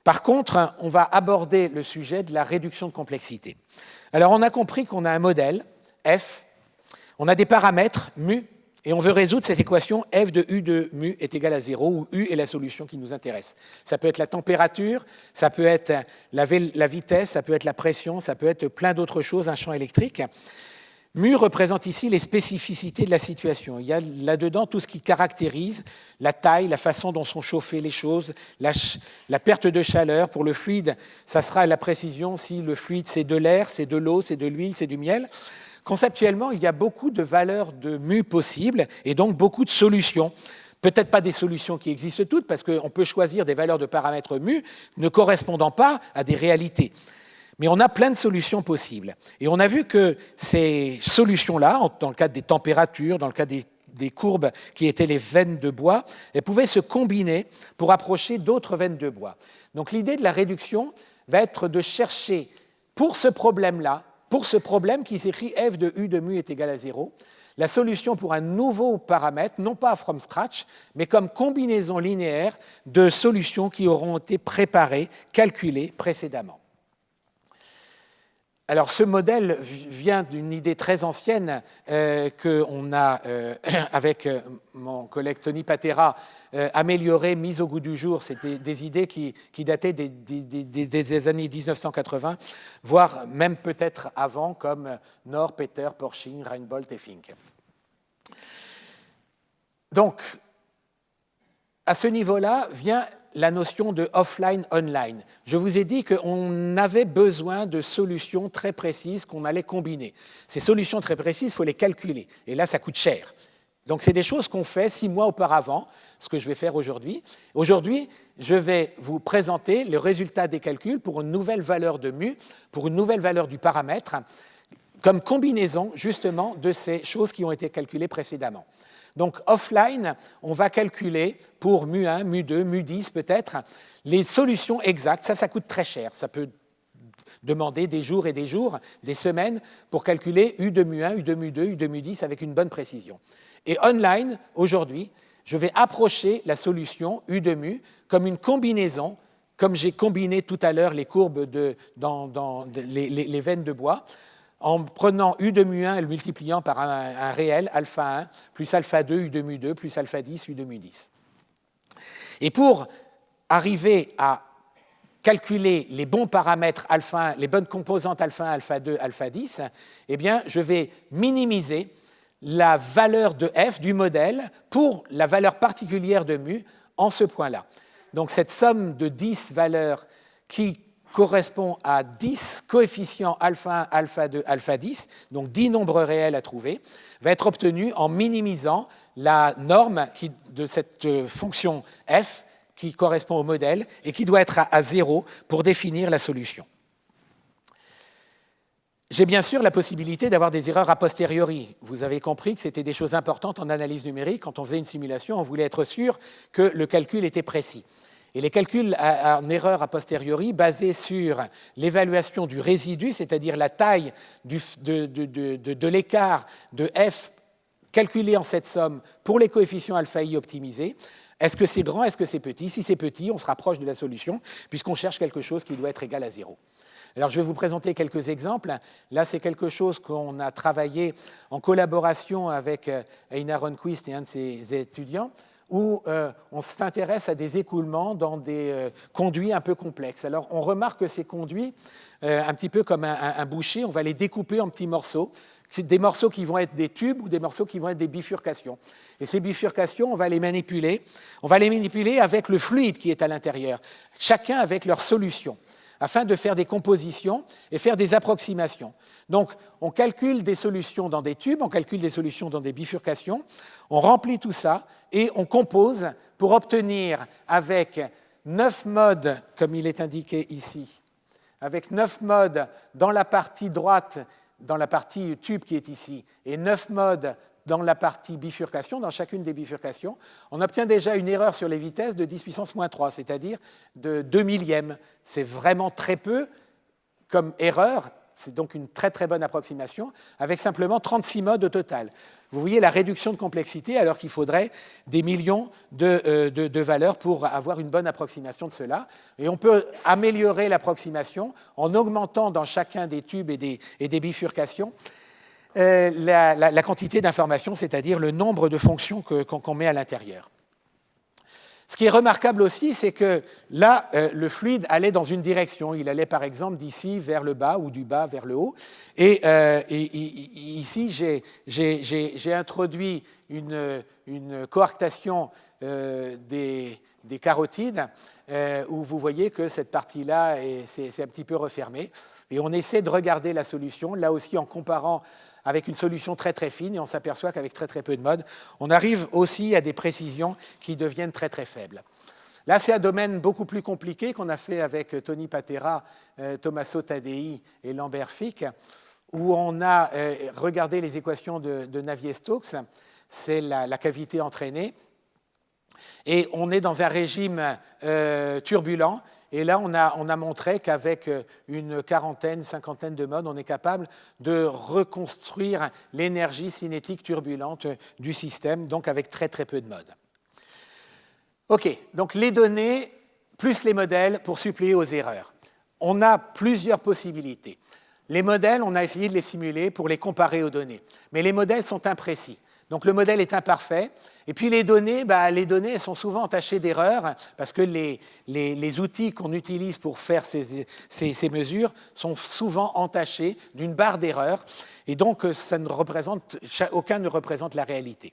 S2: Par contre, on va aborder le sujet de la réduction de complexité. Alors, on a compris qu'on a un modèle, f, on a des paramètres, mu, et on veut résoudre cette équation f de u de mu est égal à 0, où u est la solution qui nous intéresse. Ça peut être la température, ça peut être la vitesse, ça peut être la pression, ça peut être plein d'autres choses, un champ électrique. Mu représente ici les spécificités de la situation. Il y a là-dedans tout ce qui caractérise la taille, la façon dont sont chauffées les choses, la perte de chaleur. Pour le fluide, ça sera la précision si le fluide c'est de l'air, c'est de l'eau, c'est de l'huile, c'est du miel. Conceptuellement, il y a beaucoup de valeurs de mu possibles et donc beaucoup de solutions. Peut-être pas des solutions qui existent toutes, parce qu'on peut choisir des valeurs de paramètres mu ne correspondant pas à des réalités. Mais on a plein de solutions possibles. Et on a vu que ces solutions-là, dans le cadre des températures, dans le cadre des courbes qui étaient les veines de bois, elles pouvaient se combiner pour approcher d'autres veines de bois. Donc l'idée de la réduction va être de chercher, pour ce problème-là, pour ce problème qui s'écrit f de u de mu est égal à 0, la solution pour un nouveau paramètre, non pas from scratch, mais comme combinaison linéaire de solutions qui auront été préparées, calculées précédemment. Alors, ce modèle vient d'une idée très ancienne qu'on a, avec mon collègue Tony Patera, améliorée, mise au goût du jour. C'était des idées qui dataient des années 1980, voire même peut-être avant, comme Knorr, Peter, Porchin, Reinbold et Fink. Donc, à ce niveau-là vient la notion de offline-online. Je vous ai dit qu'on avait besoin de solutions très précises qu'on allait combiner. Ces solutions très précises, il faut les calculer. Et là, ça coûte cher. Donc, c'est des choses qu'on fait 6 mois auparavant, ce que je vais faire aujourd'hui. Aujourd'hui, je vais vous présenter le résultat des calculs pour une nouvelle valeur de mu, pour une nouvelle valeur du paramètre, comme combinaison, justement, de ces choses qui ont été calculées précédemment. Donc, offline, on va calculer pour mu1, mu2, mu10 peut-être, les solutions exactes. Ça coûte très cher. Ça peut demander des jours et des jours, des semaines, pour calculer u de mu1, u de mu2, u de mu10 avec une bonne précision. Et online, aujourd'hui, je vais approcher la solution u de mu comme une combinaison, comme j'ai combiné tout à l'heure les courbes dans les veines de bois, en prenant U de mu1 et le multipliant par un réel, alpha 1, plus alpha 2, U de mu2, plus alpha 10, U de mu10. Et pour arriver à calculer les bons paramètres alpha 1, les bonnes composantes alpha 1, alpha 2, alpha 10, eh bien, je vais minimiser la valeur de f du modèle pour la valeur particulière de mu en ce point-là. Donc cette somme de 10 valeurs qui correspond à 10 coefficients alpha 1, alpha 2, alpha 10, donc 10 nombres réels à trouver, va être obtenue en minimisant la norme de cette fonction f qui correspond au modèle et qui doit être à 0 pour définir la solution. J'ai bien sûr la possibilité d'avoir des erreurs a posteriori. Vous avez compris que c'était des choses importantes en analyse numérique. Quand on faisait une simulation, on voulait être sûr que le calcul était précis. Et les calculs en erreur a posteriori, basés sur l'évaluation du résidu, c'est-à-dire la taille de l'écart de f calculé en cette somme pour les coefficients alpha i optimisés, est-ce que c'est grand, est-ce que c'est petit? Si c'est petit, on se rapproche de la solution, puisqu'on cherche quelque chose qui doit être égal à 0. Alors, je vais vous présenter quelques exemples. Là, c'est quelque chose qu'on a travaillé en collaboration avec Einar Rönnquist et un de ses étudiants, où on s'intéresse à des écoulements dans des conduits un peu complexes. Alors, on remarque que ces conduits, un petit peu comme un boucher, on va les découper en petits morceaux. C'est des morceaux qui vont être des tubes ou des morceaux qui vont être des bifurcations. Et ces bifurcations, on va les manipuler. On va les manipuler avec le fluide qui est à l'intérieur, chacun avec leur solution, afin de faire des compositions et faire des approximations. Donc, on calcule des solutions dans des tubes, on calcule des solutions dans des bifurcations, on remplit tout ça et on compose pour obtenir avec 9 modes, comme il est indiqué ici, avec 9 modes dans la partie droite, dans la partie tube qui est ici, et 9 modes dans la partie bifurcation, dans chacune des bifurcations, on obtient déjà une erreur sur les vitesses de 10 puissance moins 3, c'est-à-dire de 2 millièmes. C'est vraiment très peu comme erreur, c'est donc une très très bonne approximation, avec simplement 36 modes au total. Vous voyez la réduction de complexité alors qu'il faudrait des millions de valeurs pour avoir une bonne approximation de cela. Et on peut améliorer l'approximation en augmentant dans chacun des tubes et des bifurcations la quantité d'informations, c'est-à-dire le nombre de fonctions qu'on met à l'intérieur. Ce qui est remarquable aussi, c'est que là, le fluide allait dans une direction. Il allait par exemple d'ici vers le bas ou du bas vers le haut. Et ici, j'ai introduit une coarctation des carotides où vous voyez que cette partie-là, c'est un petit peu refermé. Et on essaie de regarder la solution, là aussi en comparant avec une solution très très fine, et on s'aperçoit qu'avec très très peu de modes, on arrive aussi à des précisions qui deviennent très très faibles. Là, c'est un domaine beaucoup plus compliqué qu'on a fait avec Tony Patera, Tommaso Taddei et Lambert Fick, où on a regardé les équations de Navier-Stokes, c'est la cavité entraînée, et on est dans un régime turbulent. Et là, on a montré qu'avec une quarantaine, cinquantaine de modes, on est capable de reconstruire l'énergie cinétique turbulente du système, donc avec très très peu de modes. OK, donc les données plus les modèles pour suppléer aux erreurs. On a plusieurs possibilités. Les modèles, on a essayé de les simuler pour les comparer aux données. Mais les modèles sont imprécis. Donc le modèle est imparfait. Et puis les données sont souvent entachées d'erreurs parce que les outils qu'on utilise pour faire ces mesures sont souvent entachés d'une barre d'erreurs. Et donc aucun ne représente la réalité.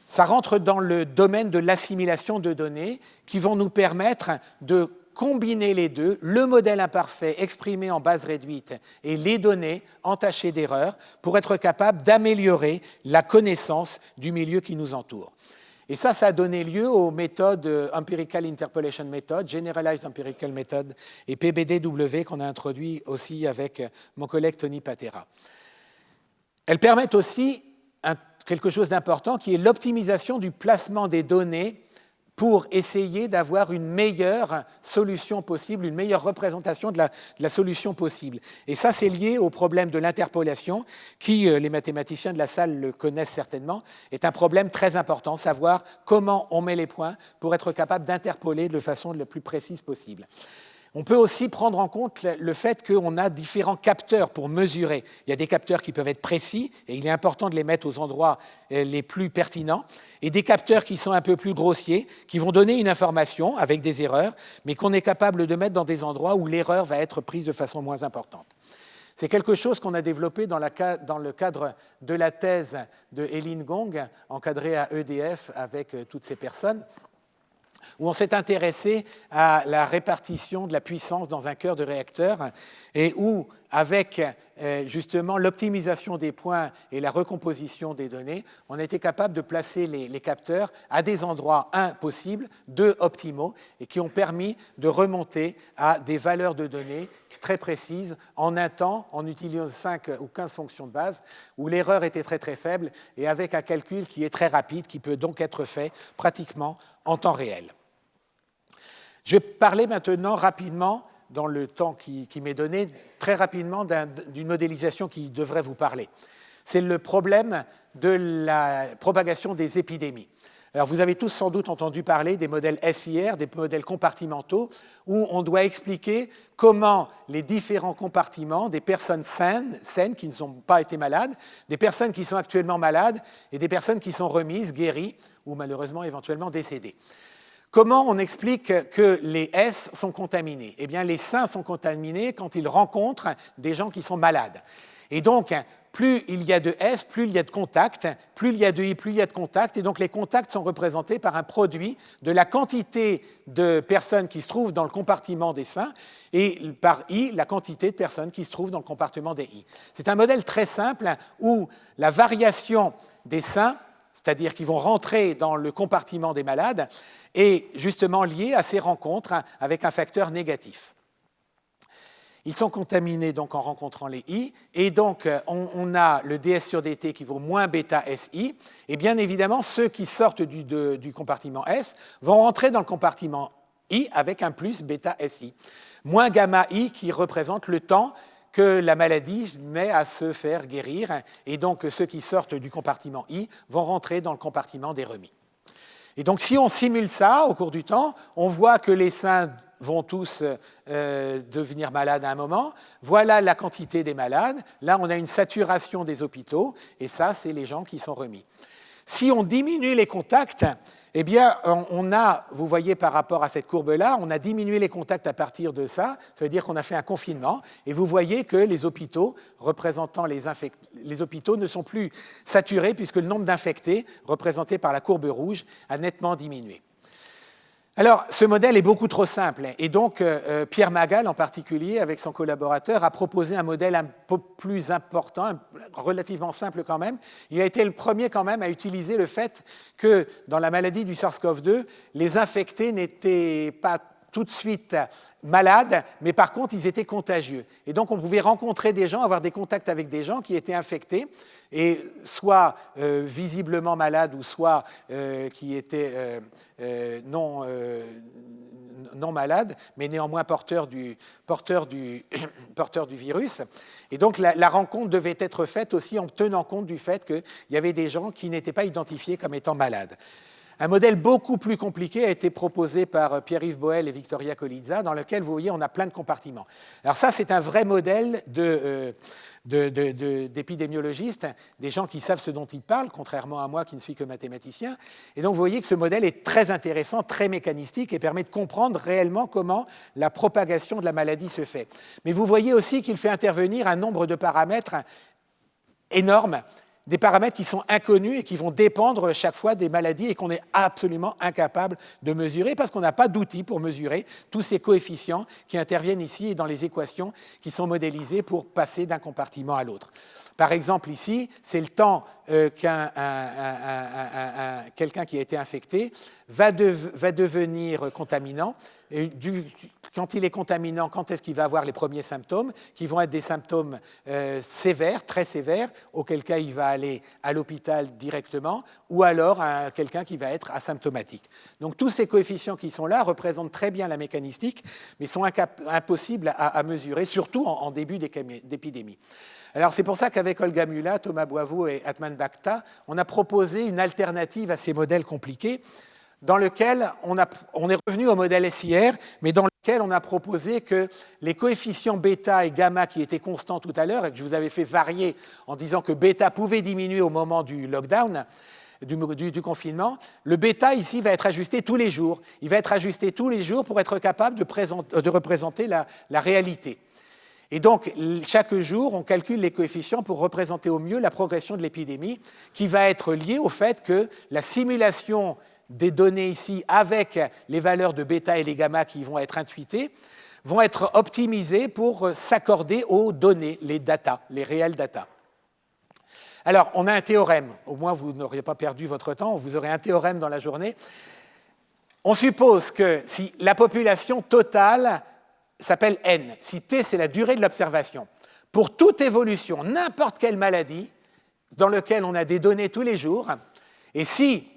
S2: Ça rentre dans le domaine de l'assimilation de données qui vont nous permettre de combiner les deux, le modèle imparfait exprimé en base réduite et les données entachées d'erreurs pour être capable d'améliorer la connaissance du milieu qui nous entoure. Et ça a donné lieu aux méthodes Empirical Interpolation Method, Generalized Empirical Method et PBDW qu'on a introduit aussi avec mon collègue Tony Patera. Elles permettent aussi quelque chose d'important qui est l'optimisation du placement des données pour essayer d'avoir une meilleure solution possible, une meilleure représentation de la solution possible. Et ça, c'est lié au problème de l'interpolation, qui, les mathématiciens de la salle le connaissent certainement, est un problème très important, savoir comment on met les points pour être capable d'interpoler de façon la plus précise possible. On peut aussi prendre en compte le fait qu'on a différents capteurs pour mesurer. Il y a des capteurs qui peuvent être précis, et il est important de les mettre aux endroits les plus pertinents, et des capteurs qui sont un peu plus grossiers, qui vont donner une information avec des erreurs, mais qu'on est capable de mettre dans des endroits où l'erreur va être prise de façon moins importante. C'est quelque chose qu'on a développé dans le cadre de la thèse de Eileen Gong, encadrée à EDF avec toutes ces personnes, où on s'est intéressé à la répartition de la puissance dans un cœur de réacteur et où, avec justement l'optimisation des points et la recomposition des données, on a été capable de placer les capteurs à des endroits, possibles, optimaux, et qui ont permis de remonter à des valeurs de données très précises en un temps, en utilisant 5 ou 15 fonctions de base, où l'erreur était très très faible et avec un calcul qui est très rapide, qui peut donc être fait pratiquement en temps réel. Je vais parler maintenant rapidement, dans le temps qui m'est donné, très rapidement d'une modélisation qui devrait vous parler. C'est le problème de la propagation des épidémies. Alors, vous avez tous sans doute entendu parler des modèles SIR, des modèles compartimentaux, où on doit expliquer comment les différents compartiments des personnes saines qui ne sont pas été malades, des personnes qui sont actuellement malades et des personnes qui sont remises, guéries ou malheureusement éventuellement décédées. Comment on explique que les S sont contaminés? Eh bien, les sains sont contaminés quand ils rencontrent des gens qui sont malades. Et donc, plus il y a de S, plus il y a de contacts, plus il y a de I, plus il y a de contacts, et donc les contacts sont représentés par un produit de la quantité de personnes qui se trouvent dans le compartiment des sains, et par I, la quantité de personnes qui se trouvent dans le compartiment des I. C'est un modèle très simple où la variation des sains, c'est-à-dire qu'ils vont rentrer dans le compartiment des malades, est justement liée à ces rencontres avec un facteur négatif. Ils sont contaminés donc en rencontrant les I, et donc on a le ds sur dt qui vaut moins bêta SI, et bien évidemment ceux qui sortent du compartiment S vont rentrer dans le compartiment I avec un plus bêta SI, moins gamma I qui représente le temps que la maladie met à se faire guérir, et donc ceux qui sortent du compartiment I vont rentrer dans le compartiment des remis. Et donc si on simule ça au cours du temps, on voit que les sains vont tous devenir malades à un moment. Voilà la quantité des malades. Là, on a une saturation des hôpitaux, et ça, c'est les gens qui sont remis. Si on diminue les contacts, eh bien, on a, vous voyez par rapport à cette courbe-là, on a diminué les contacts à partir de ça. Ça veut dire qu'on a fait un confinement, et vous voyez que les hôpitaux représentant les hôpitaux ne sont plus saturés, puisque le nombre d'infectés, représenté par la courbe rouge, a nettement diminué. Alors, ce modèle est beaucoup trop simple, et donc Pierre Magal, en particulier, avec son collaborateur, a proposé un modèle un peu plus important, relativement simple quand même. Il a été le premier quand même à utiliser le fait que dans la maladie du SARS-CoV-2, les infectés n'étaient pas tout de suite malades, mais par contre, ils étaient contagieux. Et donc, on pouvait rencontrer des gens, avoir des contacts avec des gens qui étaient infectés, et soit visiblement malades, ou soit qui étaient non malades, mais néanmoins porteurs du virus. Et donc, la rencontre devait être faite aussi en tenant compte du fait qu'il y avait des gens qui n'étaient pas identifiés comme étant malades. Un modèle beaucoup plus compliqué a été proposé par Pierre-Yves Boel et Victoria Colizza, dans lequel, vous voyez, on a plein de compartiments. Alors ça, c'est un vrai modèle d'épidémiologistes, des gens qui savent ce dont ils parlent, contrairement à moi qui ne suis que mathématicien. Et donc, vous voyez que ce modèle est très intéressant, très mécanistique, et permet de comprendre réellement comment la propagation de la maladie se fait. Mais vous voyez aussi qu'il fait intervenir un nombre de paramètres énormes, des paramètres qui sont inconnus et qui vont dépendre chaque fois des maladies et qu'on est absolument incapable de mesurer parce qu'on n'a pas d'outils pour mesurer tous ces coefficients qui interviennent ici et dans les équations qui sont modélisées pour passer d'un compartiment à l'autre. Par exemple, ici, c'est le temps quelqu'un qui a été infecté va devenir contaminant. Quand il est contaminant, quand est-ce qu'il va avoir les premiers symptômes, qui vont être des symptômes sévères, très sévères, auquel cas il va aller à l'hôpital directement, ou alors à quelqu'un qui va être asymptomatique. Donc tous ces coefficients qui sont là représentent très bien la mécanistique, mais sont impossibles à mesurer, surtout en début d'épidémie. Alors c'est pour ça qu'avec Olga Mula, Thomas Boivot et Atman Bhakta, on a proposé une alternative à ces modèles compliqués, dans lequel on est revenu au modèle SIR, mais dans lequel on a proposé que les coefficients bêta et gamma qui étaient constants tout à l'heure, et que je vous avais fait varier en disant que bêta pouvait diminuer au moment du lockdown, du confinement, le bêta ici va être ajusté tous les jours. Il va être ajusté tous les jours pour être capable de représenter la réalité. Et donc, chaque jour, on calcule les coefficients pour représenter au mieux la progression de l'épidémie, qui va être liée au fait que la simulation des données ici, avec les valeurs de bêta et les gamma qui vont être intuitées, vont être optimisées pour s'accorder aux données, les data, les réels data. Alors, on a un théorème. Au moins, vous n'auriez pas perdu votre temps, vous aurez un théorème dans la journée. On suppose que si la population totale s'appelle N, si T, c'est la durée de l'observation, pour toute évolution, n'importe quelle maladie, dans laquelle on a des données tous les jours, et si,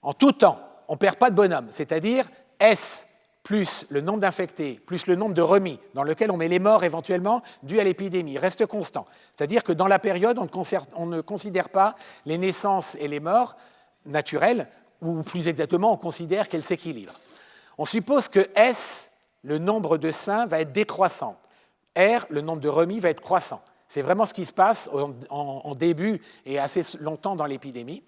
S2: en tout temps, on ne perd pas de bonhomme, c'est-à-dire S plus le nombre d'infectés, plus le nombre de remis, dans lequel on met les morts éventuellement dus à l'épidémie, reste constant. C'est-à-dire que dans la période, on ne considère pas les naissances et les morts naturelles, ou plus exactement, on considère qu'elles s'équilibrent. On suppose que S, le nombre de sains, va être décroissant. R, le nombre de remis, va être croissant. C'est vraiment ce qui se passe en début et assez longtemps dans l'épidémie.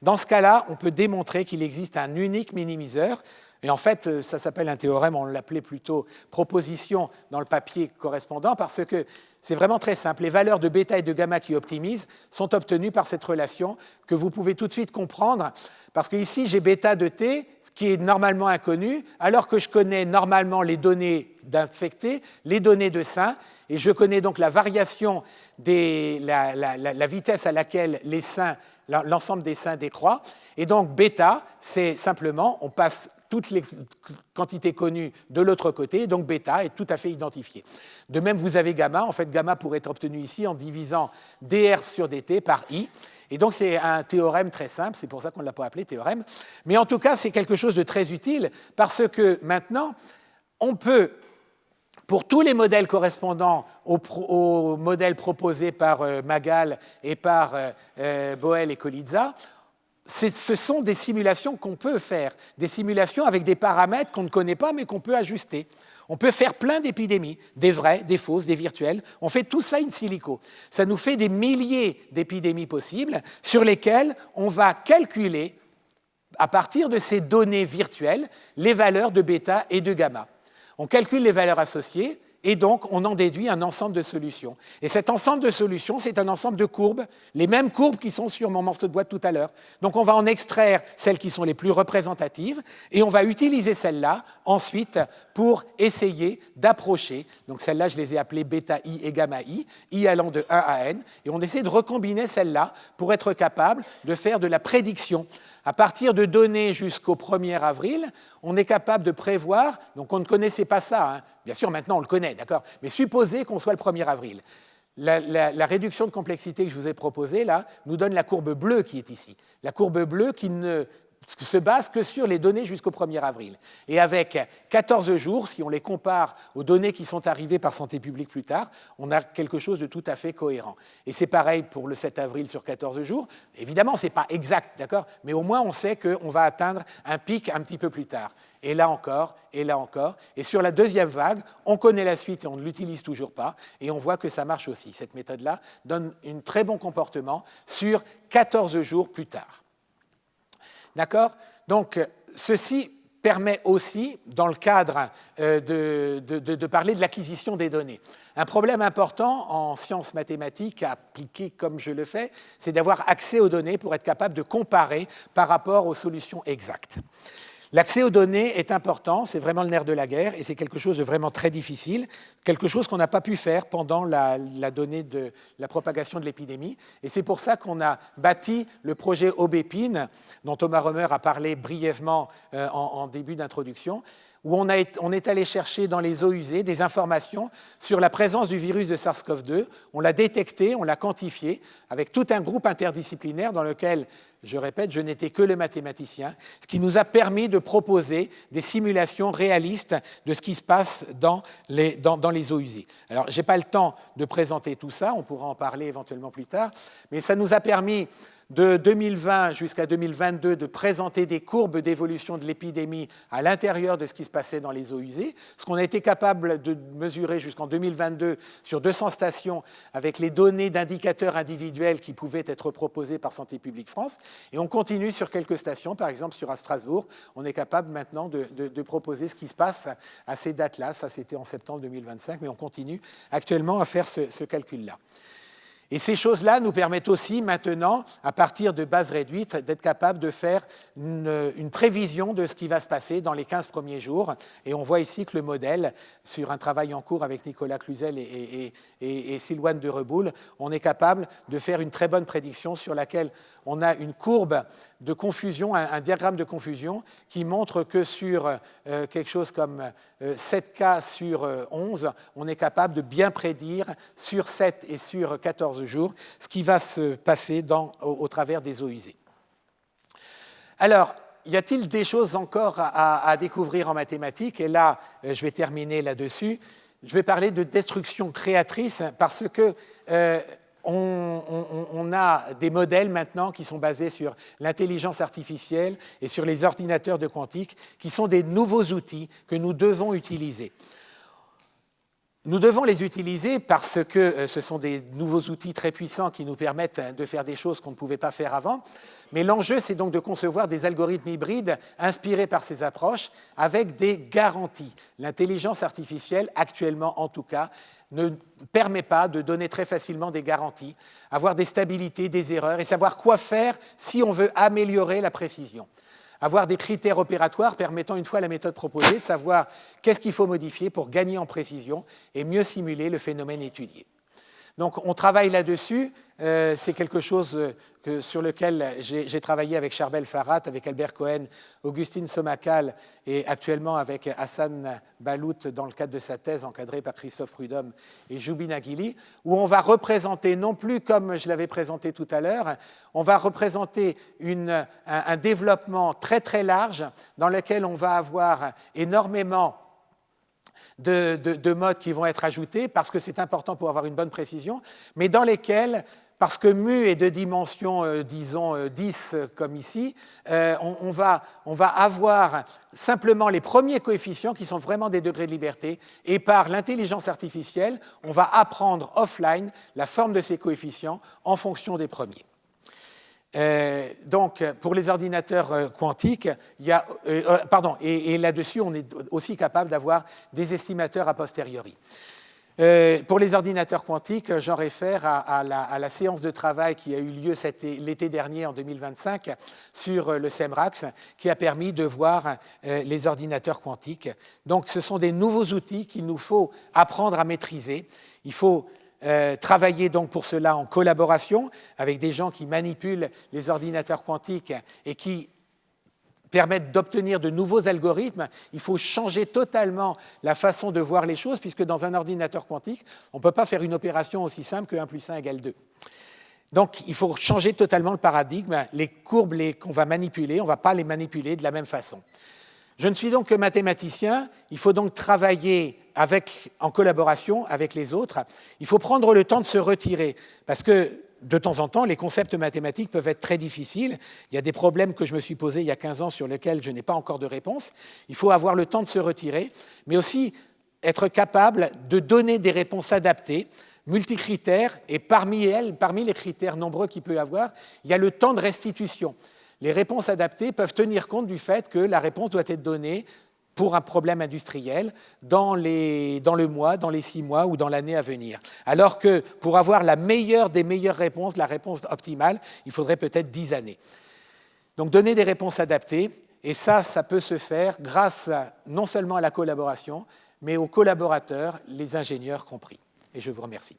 S2: Dans ce cas-là, on peut démontrer qu'il existe un unique minimiseur. Et en fait, ça s'appelle un théorème, on l'appelait plutôt proposition dans le papier correspondant, parce que c'est vraiment très simple. Les valeurs de bêta et de gamma qui optimisent sont obtenues par cette relation que vous pouvez tout de suite comprendre, parce qu'ici, j'ai bêta de t, ce qui est normalement inconnu, alors que je connais normalement les données d'infectés, les données de sains, et je connais donc la variation, la vitesse à laquelle les sains, l'ensemble des sains décroît. Et donc, bêta, c'est simplement, on passe toutes les quantités connues de l'autre côté, donc bêta est tout à fait identifié. De même, vous avez gamma. En fait, gamma pourrait être obtenu ici en divisant dr sur dt par i. Et donc, c'est un théorème très simple, c'est pour ça qu'on ne l'a pas appelé théorème. Mais en tout cas, c'est quelque chose de très utile, parce que maintenant, on peut, pour tous les modèles correspondant aux modèles proposés par Magal et par Boel et Kolitza, ce sont des simulations qu'on peut faire, des simulations avec des paramètres qu'on ne connaît pas mais qu'on peut ajuster. On peut faire plein d'épidémies, des vraies, des fausses, des virtuelles. On fait tout ça in silico. Ça nous fait des milliers d'épidémies possibles sur lesquelles on va calculer, à partir de ces données virtuelles, les valeurs de bêta et de gamma. On calcule les valeurs associées et donc on en déduit un ensemble de solutions. Et cet ensemble de solutions, c'est un ensemble de courbes, les mêmes courbes qui sont sur mon morceau de boîte tout à l'heure. Donc on va en extraire celles qui sont les plus représentatives et on va utiliser celles-là ensuite pour essayer d'approcher. Donc celles-là, je les ai appelées bêta i et gamma i allant de 1 à n, et on essaie de recombiner celles-là pour être capable de faire de la prédiction. À partir de données jusqu'au 1er avril, on est capable de prévoir, donc on ne connaissait pas ça, hein. Bien sûr maintenant on le connaît, d'accord, mais supposez qu'on soit le 1er avril. La réduction de complexité que je vous ai proposée là nous donne la courbe bleue qui est ici. La courbe bleue qui ne se base que sur les données jusqu'au 1er avril. Et avec 14 jours, si on les compare aux données qui sont arrivées par Santé publique plus tard, on a quelque chose de tout à fait cohérent. Et c'est pareil pour le 7 avril sur 14 jours. Évidemment, ce n'est pas exact, d'accord, mais au moins on sait qu'on va atteindre un pic un petit peu plus tard. Et là encore, et là encore. Et sur la deuxième vague, on connaît la suite et on ne l'utilise toujours pas. Et on voit que ça marche aussi. Cette méthode-là donne un très bon comportement sur 14 jours plus tard. D'accord ? Donc, ceci permet aussi, dans le cadre de parler de l'acquisition des données. Un problème important en sciences mathématiques appliquées comme je le fais, c'est d'avoir accès aux données pour être capable de comparer par rapport aux solutions exactes. L'accès aux données est important, c'est vraiment le nerf de la guerre et c'est quelque chose de vraiment très difficile, quelque chose qu'on n'a pas pu faire pendant la donnée de la propagation de l'épidémie. Et c'est pour ça qu'on a bâti le projet Aubépine, dont Thomas Romer a parlé brièvement en début d'introduction, où on est allé chercher dans les eaux usées des informations sur la présence du virus de SARS-CoV-2. On l'a détecté, on l'a quantifié, avec tout un groupe interdisciplinaire dans lequel, je répète, je n'étais que le mathématicien, ce qui nous a permis de proposer des simulations réalistes de ce qui se passe dans les eaux usées. Alors, je n'ai pas le temps de présenter tout ça, on pourra en parler éventuellement plus tard, mais ça nous a permis de 2020 jusqu'à 2022 de présenter des courbes d'évolution de l'épidémie à l'intérieur de ce qui se passait dans les eaux usées, ce qu'on a été capable de mesurer jusqu'en 2022 sur 200 stations avec les données d'indicateurs individuels qui pouvaient être proposés par Santé publique France. Et on continue sur quelques stations, par exemple à Strasbourg, on est capable maintenant de proposer ce qui se passe à ces dates-là. Ça, c'était en septembre 2025, mais on continue actuellement à faire ce calcul-là. Et ces choses-là nous permettent aussi maintenant, à partir de bases réduites, d'être capable de faire une prévision de ce qui va se passer dans les 15 premiers jours. Et on voit ici que le modèle, sur un travail en cours avec Nicolas Cluzel et Sylwane de Reboul, on est capable de faire une très bonne prédiction sur laquelle on a une courbe de confusion, un diagramme de confusion qui montre que sur quelque chose comme 7 cas sur 11, on est capable de bien prédire sur 7 et sur 14 jours ce qui va se passer au travers des eaux usées. Alors, y a-t-il des choses encore à découvrir en mathématiques? Et là, je vais terminer là-dessus. Je vais parler de destruction créatrice parce que on a des modèles maintenant qui sont basés sur l'intelligence artificielle et sur les ordinateurs de quantique qui sont des nouveaux outils que nous devons utiliser. Nous devons les utiliser parce que ce sont des nouveaux outils très puissants qui nous permettent de faire des choses qu'on ne pouvait pas faire avant. Mais l'enjeu, c'est donc de concevoir des algorithmes hybrides inspirés par ces approches avec des garanties. L'intelligence artificielle, actuellement en tout cas, ne permet pas de donner très facilement des garanties, avoir des stabilités, des erreurs et savoir quoi faire si on veut améliorer la précision. Avoir des critères opératoires permettant, une fois la méthode proposée, de savoir qu'est-ce qu'il faut modifier pour gagner en précision et mieux simuler le phénomène étudié. Donc on travaille là-dessus, c'est quelque chose sur lequel j'ai travaillé avec Charbel Farhat, avec Albert Cohen, Augustine Somakal et actuellement avec Hassan Balout dans le cadre de sa thèse encadrée par Christophe Prudhomme et Joubin Aguili, où on va représenter, non plus comme je l'avais présenté tout à l'heure, on va représenter un développement très très large dans lequel on va avoir énormément de modes qui vont être ajoutés parce que c'est important pour avoir une bonne précision, mais dans lesquels, parce que mu est de dimension, disons, 10 comme ici, on va avoir simplement les premiers coefficients qui sont vraiment des degrés de liberté et par l'intelligence artificielle, on va apprendre offline la forme de ces coefficients en fonction des premiers. Donc, pour les ordinateurs quantiques, il y a, et là-dessus, on est aussi capable d'avoir des estimateurs a posteriori. Pour les ordinateurs quantiques, j'en réfère à la séance de travail qui a eu lieu l'été dernier, en 2025, sur le SEMRAX, qui a permis de voir les ordinateurs quantiques. Donc, ce sont des nouveaux outils qu'il nous faut apprendre à maîtriser. Il faut travailler donc pour cela en collaboration avec des gens qui manipulent les ordinateurs quantiques et qui permettent d'obtenir de nouveaux algorithmes. Il faut changer totalement la façon de voir les choses, puisque dans un ordinateur quantique, on ne peut pas faire une opération aussi simple que 1 + 1 = 2. Donc, il faut changer totalement le paradigme. Les courbes qu'on va manipuler, on ne va pas les manipuler de la même façon. Je ne suis donc que mathématicien, il faut donc travailler en collaboration avec les autres. Il faut prendre le temps de se retirer, parce que de temps en temps, les concepts mathématiques peuvent être très difficiles. Il y a des problèmes que je me suis posés il y a 15 ans sur lesquels je n'ai pas encore de réponse. Il faut avoir le temps de se retirer, mais aussi être capable de donner des réponses adaptées, multicritères, et parmi les critères nombreux qu'il peut y avoir, il y a le temps de restitution. Les réponses adaptées peuvent tenir compte du fait que la réponse doit être donnée pour un problème industriel dans le mois, dans les 6 mois ou dans l'année à venir. Alors que pour avoir la meilleure des meilleures réponses, la réponse optimale, il faudrait peut-être 10 années. Donc donner des réponses adaptées, et ça peut se faire grâce non seulement à la collaboration, mais aux collaborateurs, les ingénieurs compris. Et je vous remercie.